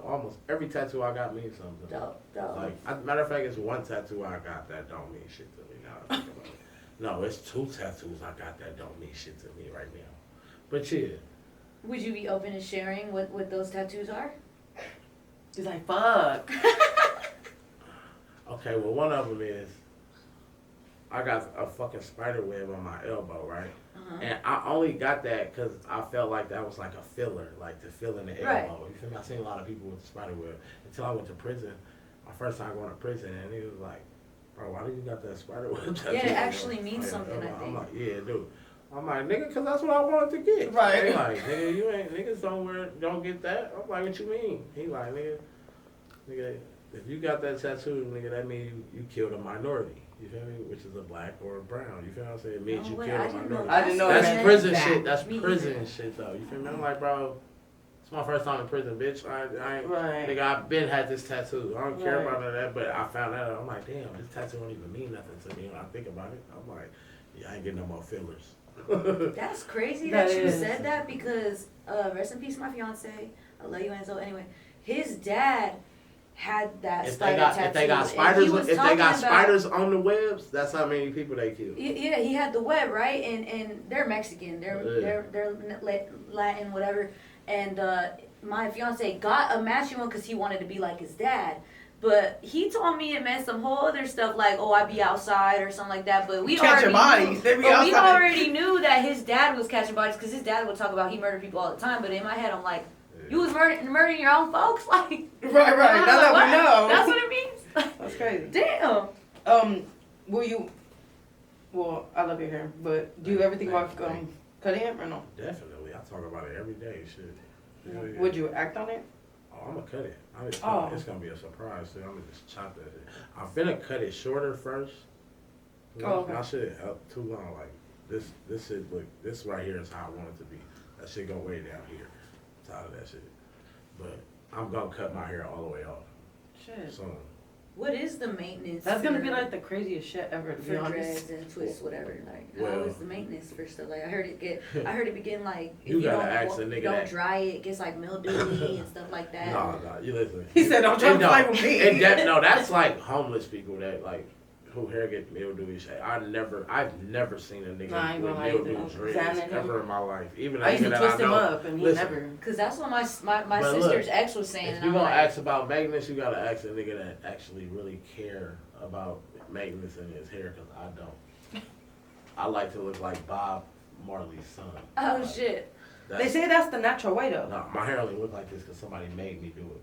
almost every tattoo I got means something. Dope. Like, matter of fact, it's one tattoo I got that don't mean shit to me now. That I think about it. No, it's 2 tattoos I got that don't mean shit to me right now. But yeah. Would you be open to sharing what those tattoos are? He's like, fuck. Okay, well, one of them is I got a fucking spider web on my elbow, right? Uh-huh. And I only got that because I felt like that was like a filler, like to fill in the elbow. Right. You feel me? I seen a lot of people with the spider web until I went to prison. My first time going to prison, and he was like, bro, why do you got that spider web tattoo? Yeah, it actually means on your something, I elbow? think. I'm like, yeah, dude. I'm like, nigga, because that's what I wanted to get. Right. He like, nigga, you ain't, niggas don't get that. I'm like, what you mean? He like, nigga, if you got that tattoo, nigga, that means you killed a minority. You feel me? Which is a black or a brown. You feel what I'm saying? It means you killed a minority. I didn't know That's that. prison That. shit. That's Me prison either. shit, though. You feel me? I'm like, bro, it's my first time in prison, bitch. I ain't, Right. nigga, I've been had this tattoo. I don't care Right. about none of that, but I found out. I'm like, damn, this tattoo don't even mean nothing to me when I think about it. I'm like, yeah, I ain't getting no more fillers. That's crazy That that you is. said that because rest in peace, my fiance. I love you, Enzo. Anyway, his dad had that spider tattoo. If they got and spiders, he was if they talking got about- spiders on the webs, that's how many people they kill. Yeah, he had the web, right? And they're Mexican, they're Latin, whatever. And my fiance got a matching one because he wanted to be like his dad. But he told me it meant some whole other stuff like, oh, I be outside or something like that. But we Catching bodies. They be outside. we already knew that his dad was catching bodies because his dad would talk about he murdered people all the time. But in my head, I'm like, you was murdering your own folks, like. Right. Now that what? we know. That's what it means. That's crazy. Damn. Will you? Well, I love your hair, but do you ever think about cutting it or no? Definitely, I talk about it every day. Shit. Hell yeah. Would you act on it? Oh, I'm gonna cut it. Oh. It's gonna be a surprise. So I'm gonna just chop that shit. I'm finna cut it shorter first. Oh, okay. My shit up too long. Like this shit look. This right here is how I want it to be. That shit go way down here. I'm tired of that shit. But I'm gonna cut my hair all the way off. Shit. Soon. What is the maintenance? That's gonna be for- like the craziest shit ever, to be for honest. dreads and twists, whatever. Like, Well- how is the maintenance for stuff? Like, I heard it begin like if You you, gotta don't, ask a nigga don't that. dry it, it gets like mildewy and stuff like that. No, you listen. He said, "Don't try to play with me." No, that's like homeless people that like who hair get mildewy shit. I've never seen a nigga Nah, I ain't with gonna lie, mildewy dude. dreads Xanax ever him. in my life. Even a I used nigga to that twist I him know. up, and he Listen, never. Cause that's what my But sister's look, ex was saying. If And you I'm gonna like, ask about maintenance, you gotta ask a nigga that actually really care about maintenance in his hair, cause I don't. I like to look like Bob Marley's son. oh Like, shit, They say that's the natural way, though. No, my hair only look like this because somebody made me do it.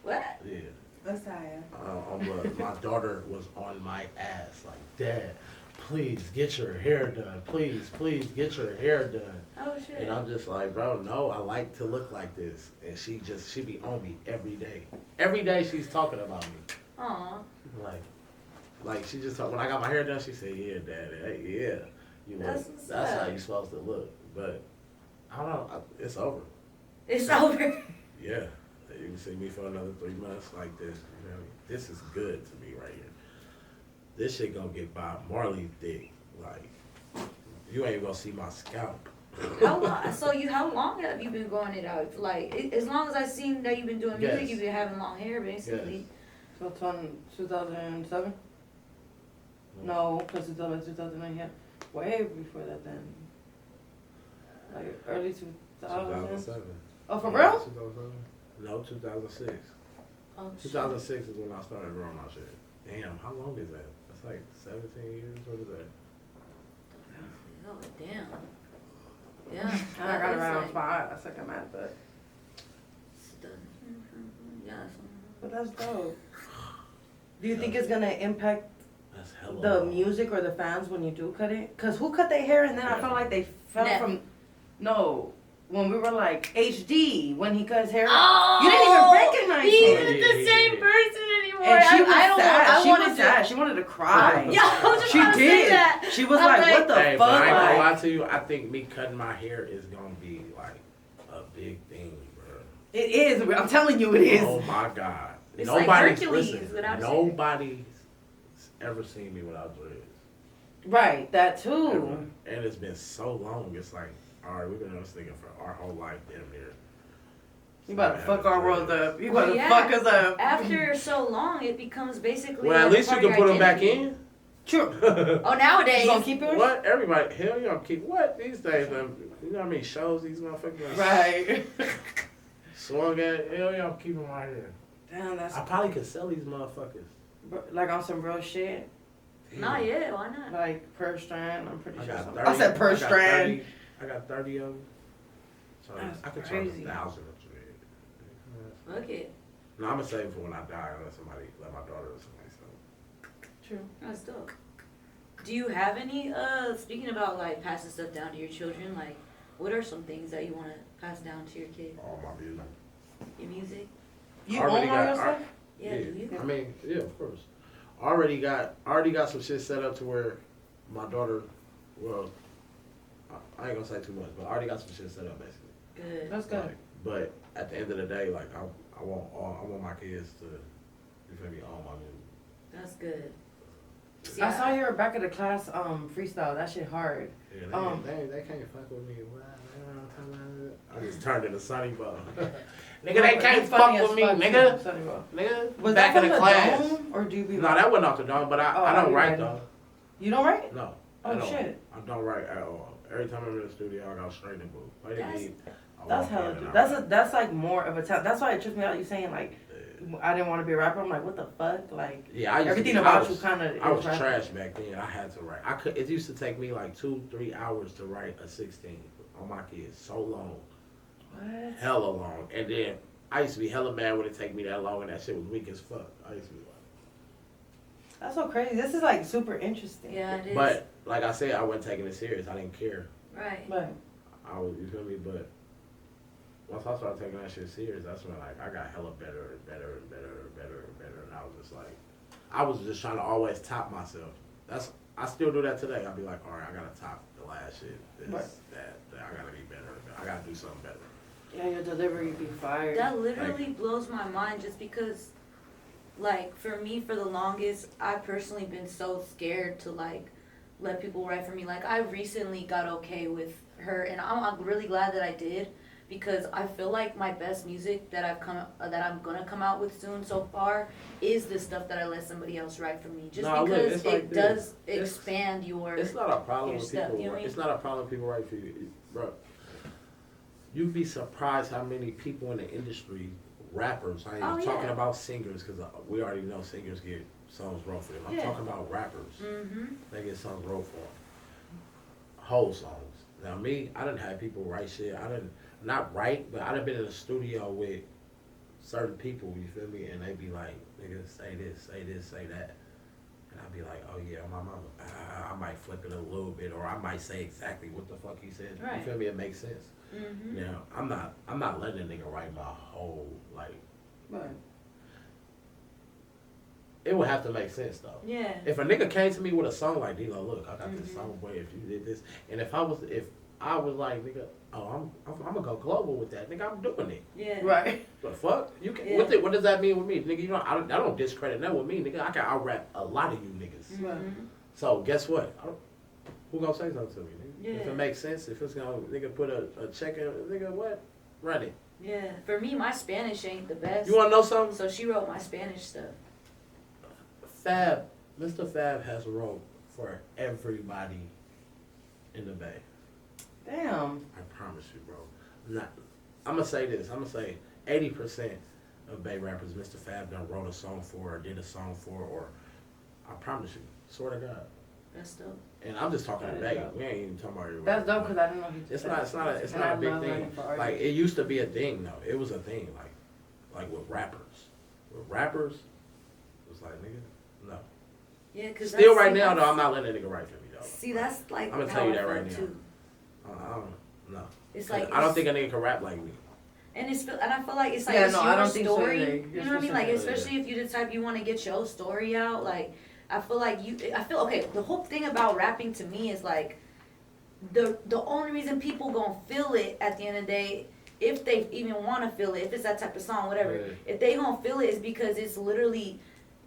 what? Yeah. That's tired. My daughter was on my ass like, Dad, please get your hair done. Please get your hair done. Oh shit. And I'm just like, bro, no, I like to look like this. And she be on me every day. Every day she's talking about me. Aw. Like she just talk, when I got my hair done, she said, yeah, Dad, hey, yeah. You know, That's what's that's up. how you supposed to look. But I don't know, it's over. It's over. Yeah. You can see me for another 3 months like this. You know, this is good to me right here. This shit gonna get Bob Marley thick like, you ain't gonna see my scalp. How long have you been growing it out? Like, as long as I've seen that you've been doing music, Yes. you've been having long hair, basically. Yes. So 2007? No, because 2009, yeah. Way before that then. Like early 2000. 2007. Oh, for real? 2007? No, 2006. Oh, shit. 2006 is when I started growing my shit. Damn, how long is that? That's like 17 years. What is that? Oh, damn. Yeah. I got It's around like- 5. I suck at math, but Yeah. that's dope. Do you think it's gonna impact That's hella the long. music or the fans when you do cut it? Cause who cut their hair and then I felt like they fell Never. from. No, when we were like HD when he cut his hair. Oh, You didn't even recognize He's him. not the same person anymore. And she was I don't sad. know. I She wanted was sad. She wanted to cry. Yeah, I was just She about to say did. that. She was I'm like, like- "What the Hey, fuck?" but I ain't gonna Like, lie to you. I think me cutting my hair is gonna be like a big thing, bro. it is. I'm telling you, it is. Oh my god. It's like Hercules without hair. Nobody's ever seen me without dreads. Right, that too. Ever. And it's been so long. It's like, all right, we've been on this thinking for our whole life, damn near. You about to fuck our world up. You Well, about to yeah. fuck us up. After so long, it becomes basically. Well, at like least you part of can put your them back identity. in. True. Oh, nowadays. You gonna keep yours? What? Everybody, hell, you gonna keep what these days? You know how many shows these motherfuckers Right. swung at? Hell, y'all keep them right here. Damn, that's I probably could sell these motherfuckers. like on some real shit. Not yet. Why not? Like per strand, I'm pretty I sure. got something- 30. I said per I got strand. 30 I got 30 of them. So That's I could charge crazy. 1,000 a dread. Fuck it. No, I'm gonna save it for when I die, unless somebody let my daughter or somebody sell. True. That's dope. Do you have any, speaking about like passing stuff down to your children, like what are some things that you want to pass down to your kid? All my music. Your music? You Already own all got- your stuff? Yeah, do you? I mean, yeah, of course. Already got some shit set up to where my daughter, well, I ain't gonna say too much, but I already got some shit set up basically. Good. That's good. Like, but at the end of the day, like I want my kids to, you feel me, own my music. That's good. See, I saw your back of the class freestyle. That shit hard. Yeah, they can't fuck with me. I just turned into Sonny Boy. Nigga, they can't He's funny fuck as with me, fuck, nigga. too. Sorry, bro. Nigga, Was back that in from the class. dome, or do you be? No, that wasn't off the dome, but Oh, I don't you write read it. though. You don't write? No. Oh, at all. shit. I don't write at all. Every time I'm in the studio, I go straight in booth. I didn't That's- need. I That's walk hella. in and I That's write. that's like more of a talent. That's why it tripped me out. You saying like I didn't want to be a rapper. I'm like, what the fuck? Like Yeah, I used everything to be, about I you was, kind of. I was trash back then. I had to write. It used to take me like 2-3 hours to write a 16 on my kids. So long, What? hella long. And then I used to be hella mad when it take me that long, and that shit was weak as fuck. I used to be like. That's so crazy. This is like super interesting. Yeah, it is. But like I said, I wasn't taking it serious. I didn't care. Right. But I was, you feel me? But once I started taking that shit serious, that's when like I got hella better and better and better and better and better. And I was just like, I was just trying to always top myself. I still do that today. I'll be like, all right, I gotta top the last shit. This, Right. that. I gotta be better. I gotta do something better. yeah, your delivery be fired. That literally blows my mind just because, like, for me, for the longest, I've personally been so scared to, like, let people write for me. Like, I recently got okay with her, and I'm really glad that I did because I feel like my best music that I'm gonna come out with soon so far is the stuff that I let somebody else write for me. Just No, look, because it's it like does this. expand your. It's not a problem your with stuff, people. you know what I mean? It's not a problem people write for you, bro. You'd be surprised how many people in the industry, rappers. I ain't Oh, talking yeah. about singers because we already know singers get songs wrote for them. I'm Yeah. talking about rappers. Mm-hmm. They get songs wrote for them. Whole songs. Now me, I done had people write shit. I done not write, but I done been in the studio with certain people. You feel me? And they be like, "Nigga, say this, say that." And I'd be like, "Oh yeah, my mama." I might flip it a little bit, or I might say exactly what the fuck he said. Right. You feel me? It makes sense. Mm-hmm. Now I'm not letting a nigga write my whole like. Right. It would have to make sense though. Yeah. If a nigga came to me with a song like, D-Lo, look, I got this Mhm. song, boy, if you did this, and if I was like, nigga, oh, I'm gonna go global with that, nigga, I'm doing it. Yeah. Right. The fuck? You can, Yeah. what does that mean with me, nigga? You know, I don't discredit that with me, nigga. I can out rap a lot of you niggas. Right. Mhm. So guess what? who gonna say something to me, nigga? Yeah. If it makes sense, if it's gonna, nigga, put a check in, nigga, what? Run it. Yeah. For me, my Spanish ain't the best. You wanna know something? So she wrote my Spanish stuff. Mr. Fab has wrote for everybody in the Bay. Damn. I promise you, bro. I'm gonna say this. I'm gonna say 80% of Bay rappers Mr. Fab done wrote a song for or did a song for, or I promise you, swear to God. That's dope. And I'm just talking That to is Bay. dope. We ain't even talking about everybody. That's dope because I didn't know he did It's that. not a And I big love thing. learning for Like artists. it used to be a thing though. It was a thing. Like with rappers. With rappers, it was like, nigga, no. Yeah, cause Still that's- right now though, I'm not letting a nigga write for me though. See, that's like I'm gonna how tell you I that feel right now. too. I don't know. It's like I don't think a nigga can rap like me. and I feel like it's like Yeah, it's no, your I don't think so story. either. You know what I mean? Like especially if you're the type you want to get your story out. Like I feel okay. The whole thing about rapping to me is like the only reason people gonna feel it at the end of the day, if they even want to feel it, if it's that type of song, whatever, Yeah. if they gonna feel it is because it's literally.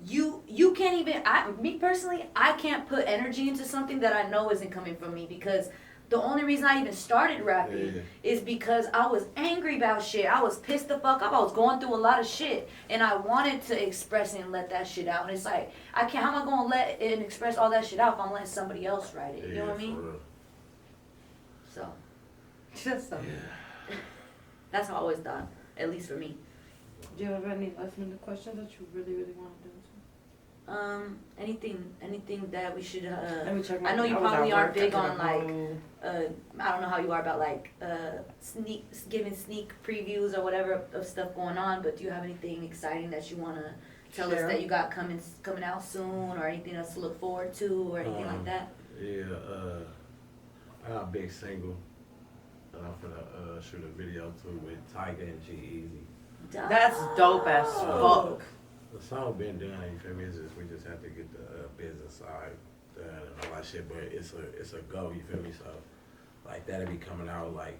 You can't even me personally I can't put energy into something that I know isn't coming from me because the only reason I even started rapping is because I was angry about shit. I was pissed the fuck off. I was going through a lot of shit and I wanted to express it and let that shit out. And it's like how am I gonna let it and express all that shit out if I'm letting somebody else write it? You know what I mean? For real. So Just something. that's how I always thought, at least for me. Do you have any last minute questions that you really want to do? Anything that we should Let me check my I know you I was probably at aren't work. big I on did a like whole- I don't know how you are about like giving sneak previews or whatever of stuff going on, but do you have anything exciting that you want to tell us Sure. that you got coming out soon, or anything else to look forward to, or anything like that? Yeah, I got a big single that I'm finna shoot a video to with Tyga and G-Eazy. That's dope as Oh. fuck. The song been done, you feel me? We just have to get the business side done and all that shit, but it's a go, you feel me? So, like, that'll be coming out, like,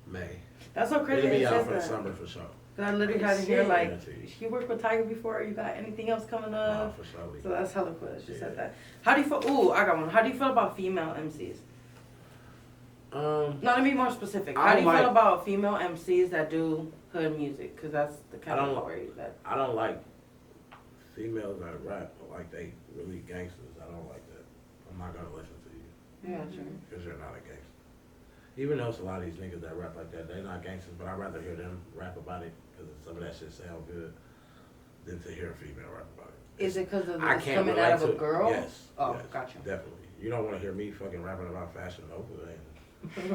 May. That's so crazy. It'll be you out said for the that. summer for sure. 'Cause I literally had to Shit. hear like, Guaranteed. you worked with Tiger before, or you got anything else coming up? For sure. So that's hella cool that she Yeah. said that. How do you feel? Ooh, I got one. How do you feel about female MCs? No, let me be more specific. I How do don't you feel like- about female MCs that do hood music? Because that's the I don't category that. I don't like females that rap like they really gangsters. I don't like that. I'm not gonna listen to you Yeah, true. because you're not a gangster. Even though it's a lot of these niggas that rap like that, they're not gangsters, but I'd rather hear them rap about it because some of that shit sound good than to hear a female rap about it. Is it because of I it's can't coming relate out of a to- girl? Yes. Oh, yes, gotcha. Definitely. You don't want to hear me fucking rapping about Fashion Nova.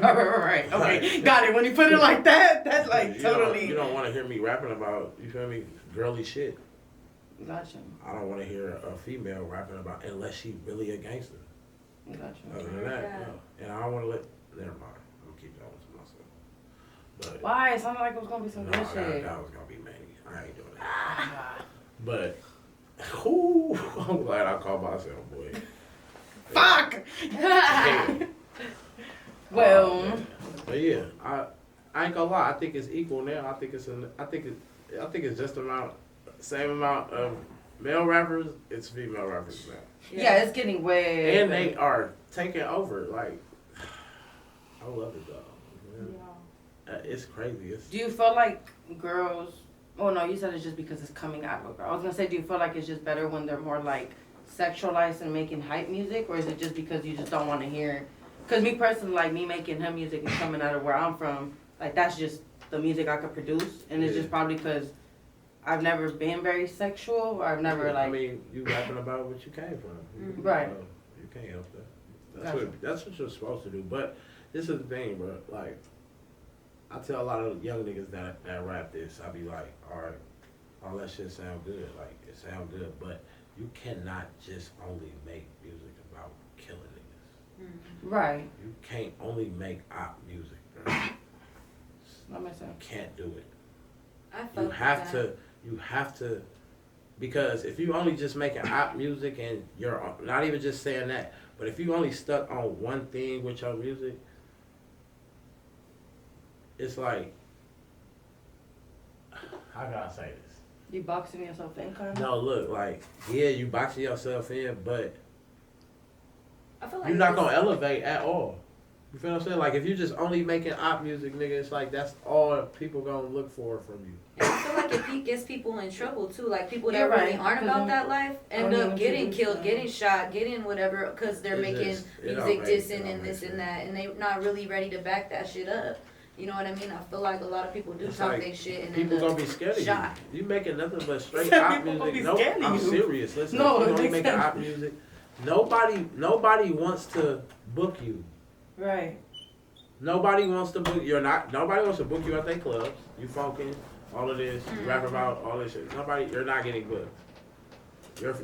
right. Okay, got it. When you put it like that, that's like you totally. You don't want to hear me rapping about, you feel me, girly shit. Gotcha. I don't want to hear a female rapping about, unless she really a gangster. Gotcha. Other than that, no. And I don't want to never mind. I'm going to keep that one to myself. But Why? It sounded like it was gonna be some no, good that shit. was going to be manny. I ain't doing that. Ah. But, whoo, I'm glad I called myself, boy. Fuck. Yeah. Well. But yeah, I ain't gonna lie. I think it's equal now. I think it's just same amount of male rappers. It's female rappers now, Yeah, it's getting way. and they are taking over. Like, I love it though. It's crazy. Do you feel like girls? Oh no, you said it's just because it's coming out of a girl. I was gonna say, do you feel like it's just better when they're more like sexualized and making hype music, or is it just because you just don't want to hear? Because me personally, like me making her music and coming out of where I'm from, like that's just the music I could produce, and it's Yeah. just probably because I've never been very sexual, or I've never like. I mean, you rapping about what you came from. Right. You can't help that. Gotcha. That's what you're supposed to do. But this is the thing, bro. Like, I tell a lot of young niggas that rap this, I be like, all right, all that shit sound good. Like, it sound good, but you cannot just only make music about killing niggas. Right. You can't only make op music, bro. That makes sense. You can't do it. I fuck You with have that. you have to, because if you only just making op music and you're not even just saying that, but if you only stuck on one thing with your music, it's like, how can I say this? You boxing yourself in, kind of. No, look, like, yeah, you boxing yourself in, but I feel like you're not gonna elevate at all. You feel what I'm saying? Like if you just only making op music, nigga, it's like that's all people gonna look for from you. And I feel like it gets people in trouble too. Like people that You're really right, aren't about that life end up getting killed, that. getting shot, getting whatever because they're making music dissing and this and that, and they're not really ready to back that shit up. You know what I mean? I feel like a lot of people do talk like their shit and people end up gonna be scared of shot. you. You making nothing but straight People op gonna be music. No, scared of I'm you. serious. Listen, No, if you only it makes making sense. op music, nobody wants to book you. Right. Nobody wants to book. Nobody wants to book you at their clubs. You funkin', all of this. You rap about all this shit. You're not getting booked.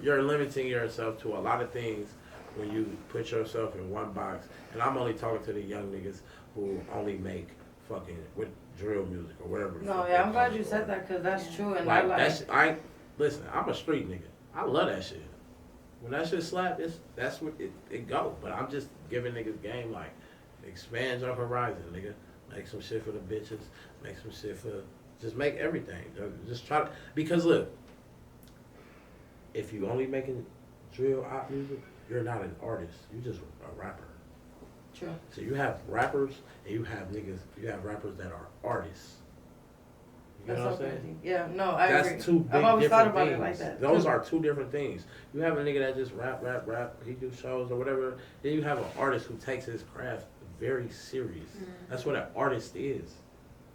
You're limiting yourself to a lot of things when you put yourself in one box. And I'm only talking to the young niggas who only make fucking with drill music or whatever. No, yeah, I'm glad you said that because that's true. And Like listen, I'm a street nigga. I love that shit. When that shit slap, that's what it go. But I'm just giving niggas game like. Expand your horizon, nigga. Make some shit for the bitches. Make some shit for... Just make everything. Just try to... Because look, if you only making drill op music, you're not an artist. You just a rapper. True. So you have rappers and you have rappers that are artists. You know what I'm saying? Yeah, no, I agree. That's two big I've always different thought about things. it like that. Those are two different things. You have a nigga that just rap, he do shows or whatever. Then you have an artist who takes his craft very serious. That's what an artist is.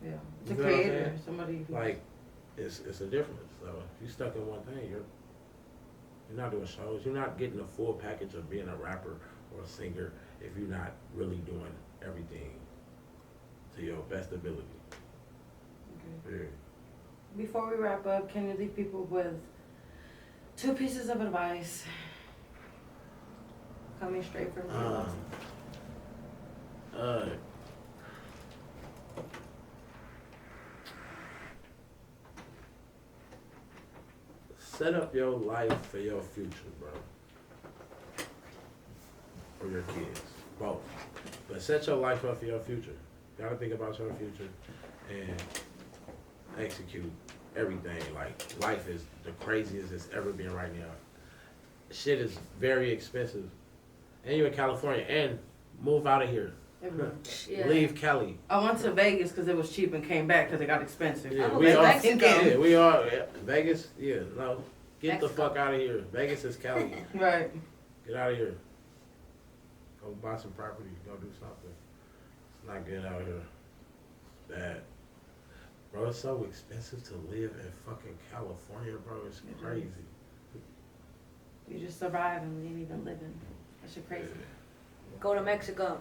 Yeah, it's You a know what I'm creator, saying? somebody who... Like, it's a difference. So if you stuck in one thing, you're not doing shows. You're not getting the full package of being a rapper or a singer if you're not really doing everything to your best ability. Okay. Yeah. Before we wrap up, can you leave people with 2 pieces of advice? Coming straight from you. Set up your life for your future, bro. For your kids, both. But set your life up for your future. You gotta think about your future and execute everything. Like, life is the craziest it's ever been right now. Shit is very expensive. And you're in California, and move out of here. Yeah. Leave Cali. I went to Vegas because it was cheap and came back because it got expensive. Yeah, I'm we a are. Mexico. Yeah, we are. Yeah. Vegas, yeah, no. Get the Mexico. fuck out of here. Vegas is Cali. Right. Get out of here. Go buy some property. Go do something. It's not good out here. It's bad. Bro, it's so expensive to live in fucking California, bro. It's crazy. You just survive and you ain't even living. That shit crazy. Go to Mexico.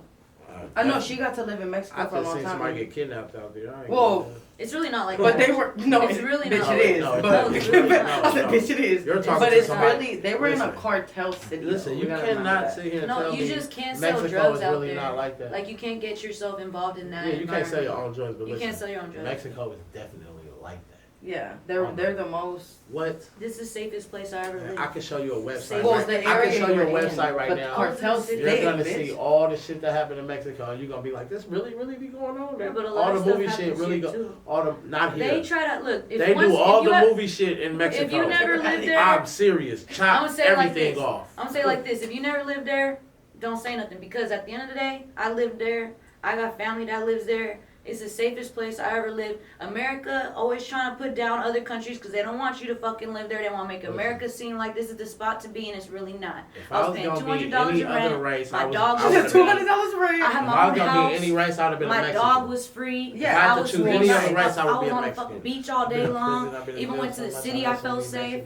I know she got to live in Mexico I for a just long seen time. somebody get kidnapped out there. I ain't Whoa. gonna- It's really not like But that. they were It's really bitch, not. it is. No, but it's really not. I said, bitch, it is. You're talking but to it's somebody- really they were in a Listen. cartel city. Listen, though. you We gotta remember cannot that. sit here and No, tell you me just can't sell Mexico drugs is out really there. not like that. Like you can't get yourself involved in that. Yeah, you can't sell your environment. own drugs, but You listen, can't sell your own drugs. Mexico is definitely like that. Yeah, they're the most. What? This is the safest place I ever lived. I can show you a website. Well, right- the I can area show you a we're in, website right but now. cartel You're You're state, gonna bitch. see all the shit that happened in Mexico, and you're gonna be like, "This really be going on there." Yeah, but a lot all of the stuff movie shit happens really here, go. too. All the not here. They try to look. If They once, do all if you the have- movie shit in Mexico. If you never lived there, I'm serious. Chop I'ma say it like everything this. off. I'm gonna say it like this: if you never lived there, don't say nothing because at the end of the day, I lived there. I got family that lives there. It's the safest place I ever lived. America always trying to put down other countries because they don't want you to fucking live there. They want to make America seem like this is the spot to be, and it's really not. If I was was paying gonna be $200 any in other rent. race, My I was, dog I was would've $200 been- rent. I had If my I own was gonna house. be any race, I'd have been My a Mexican. dog was free. Yeah, If I had I to was choose free. any other I race, I would was be a on the Mexican. fucking beach all day long. Even went to the city, I felt safe.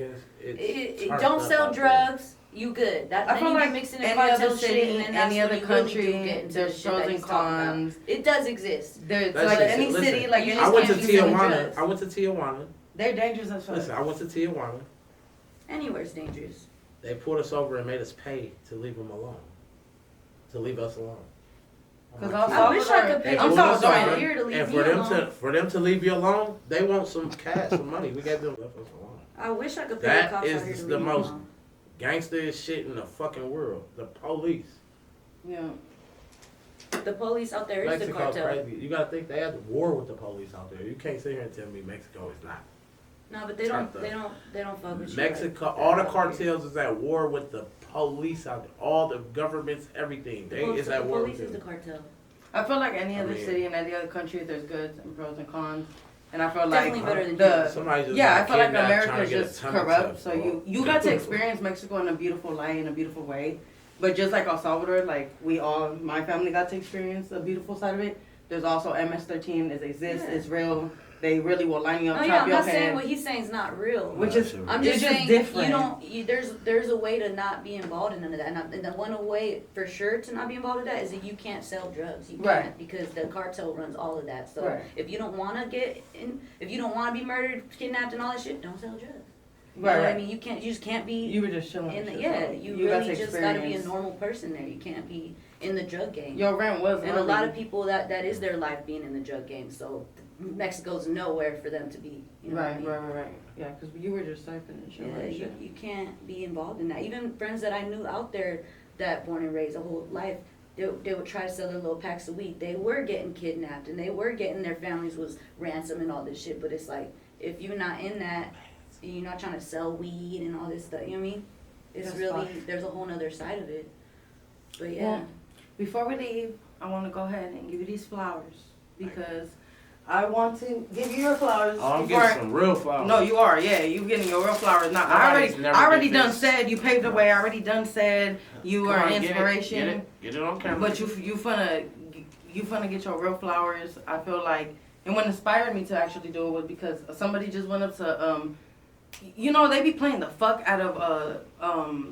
Don't sell drugs. You good. That I then feel you like get mixing in any cartel other shit, city, and then that's any when other you really country, do get into the there's shit that pros he's and talking about. cons. It does exist. There's That's like just any it. Listen, city, like you I just I went to can't be selling Tijuana. drugs. I went to Tijuana. They're dangerous as fuck. Listen, I went to Tijuana. Anywhere's dangerous. They pulled us over and made us pay to leave them alone. To leave us alone. I'm 'Cause like, I'll I wish I could They pay I'm pulled you us sorry, over, $1 here to leave and me for them alone. for them to leave you alone, they want some cash, some money. We got them left us alone. I wish I could pay That the cops is out here to the leave me most- alone. Gangster shit in the fucking world. The police. Yeah. The police out there is the Mexico's cartel. crazy. You gotta think they had war with the police out there. You can't sit here and tell me Mexico is not. No, but they don't fuck with you. Mexico, like, all the cartels is at war with the police out there. All the governments, everything. They is at war with police is the them. cartel. I feel like any other mean- city in any other country, there's goods and pros and cons. And I feel Definitely like better than the Somebody just yeah, I got feel like kidnapped trying America's to get a just ton of corrupt. stuff, So bro. you got to experience Mexico in a beautiful light, in a beautiful way. But just like El Salvador, like my family got to experience the beautiful side of it. There's also MS-13. It exists. Yeah. It's real. They really will line you up, Oh chop yeah, I'm your not saying head. what he's saying is not real. Which is, I'm it's just saying different. there's a way to not be involved in none of that. And the one way for sure to not be involved in that is that you can't sell drugs. You can't Right. because the cartel runs all of that. So Right. if you don't want to if you don't want to be murdered, kidnapped, and all that shit, don't sell drugs. You Right, know what right. I mean? You just can't be. You were just chilling. in the, and shit, yeah, so you got really to just gotta be a experience- normal person there. You can't be in the drug game. Your rent was And a lot of people that is their life being in the drug game. So Mexico's nowhere for them to be. You know what I mean? Right. Yeah, because you were just surfing and shit. Yeah, like you, shit. you can't be involved in that. Even friends that I knew out there that born and raised a whole life, they would try to sell their little packs of weed. They were getting kidnapped and they were getting their families was ransom and all this shit. But it's like, if you're not in that, you're not trying to sell weed and all this stuff, you know what I mean? It's That's really, fine. there's a whole nother side of it. But yeah. Well, before we leave, I want to go ahead and give you these flowers because I want to give you your flowers. Oh, I'm before getting some real flowers. No, you are. Yeah, you getting your real flowers. Now, Nobody's never I already did done this. said you paved the way. I already done said you Come are on, an get it, inspiration. Get it on camera. But you finna get your real flowers. I feel like, and what inspired me to actually do it was because somebody just went up to they be playing the fuck out of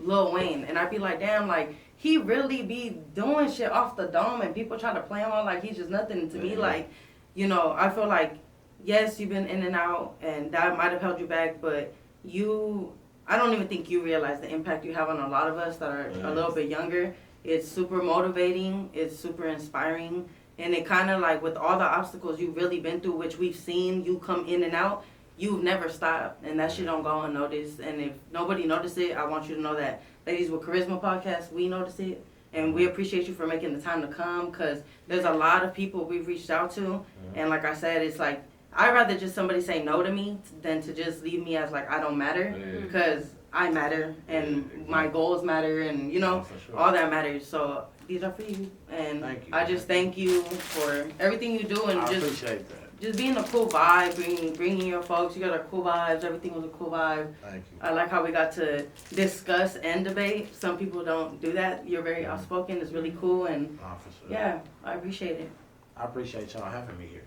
Lil Wayne, and I'd be like, damn, like he really be doing shit off the dome, and people try to play him on like he's just nothing. And to me, like, I feel like yes, you've been in and out, and that might have held you back, but I don't even think you realize the impact you have on a lot of us that are a little bit younger. It's super motivating. It's super inspiring. And it kind of like with all the obstacles you've really been through, which we've seen you come in and out, you've never stopped. And that shit don't go unnoticed. And if nobody noticed it, I want you to know that Ladies with Charisma podcast, we noticed it. And we appreciate you for making the time to come because there's a lot of people we've reached out to. And like I said, it's like, I'd rather just somebody say no to me than to just leave me as like I don't matter because I matter and my goals matter and all that matters. So these are for you, and Thank you. I just thank you for everything you do and I just appreciate that. just being a cool vibe, bringing your folks. You got a cool vibes. Everything was a cool vibe. Thank you. I like how we got to discuss and debate. Some people don't do that. You're very outspoken. It's really cool, and Oh, for sure. yeah, I appreciate it. I appreciate y'all having me here.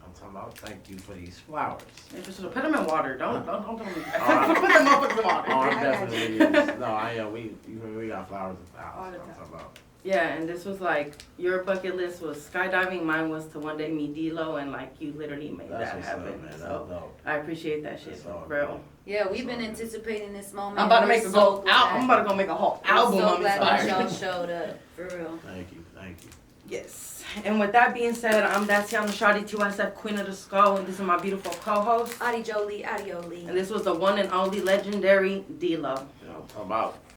I'm talking about thank you for these flowers. Yeah, just put them in water. Don't tell me. All Put them motherfuckers in water. Oh, I'm definitely is. No, I am. We got flowers in the house. All the I'm time. talking about. Yeah, and this was like, your bucket list was skydiving, mine was to one day meet D-Lo, and like, you literally made That's that what's happen. up, man. That's So, dope. I appreciate that shit, That's all, bro. Yeah, we've been anticipating this moment. I'm about to We're make a so go glad- out. I'm about to go make a whole album. I'm so I'm glad that inspired. y'all showed up, for real. Thank you. Thank you. Yes. And with that being said, I'm Daciana Shawty, 2SF Queen of the Skull, and this is my beautiful co-host. Adi Jolie, Adioli. And this was the one and only legendary D-Lo. You know, I'm talking about.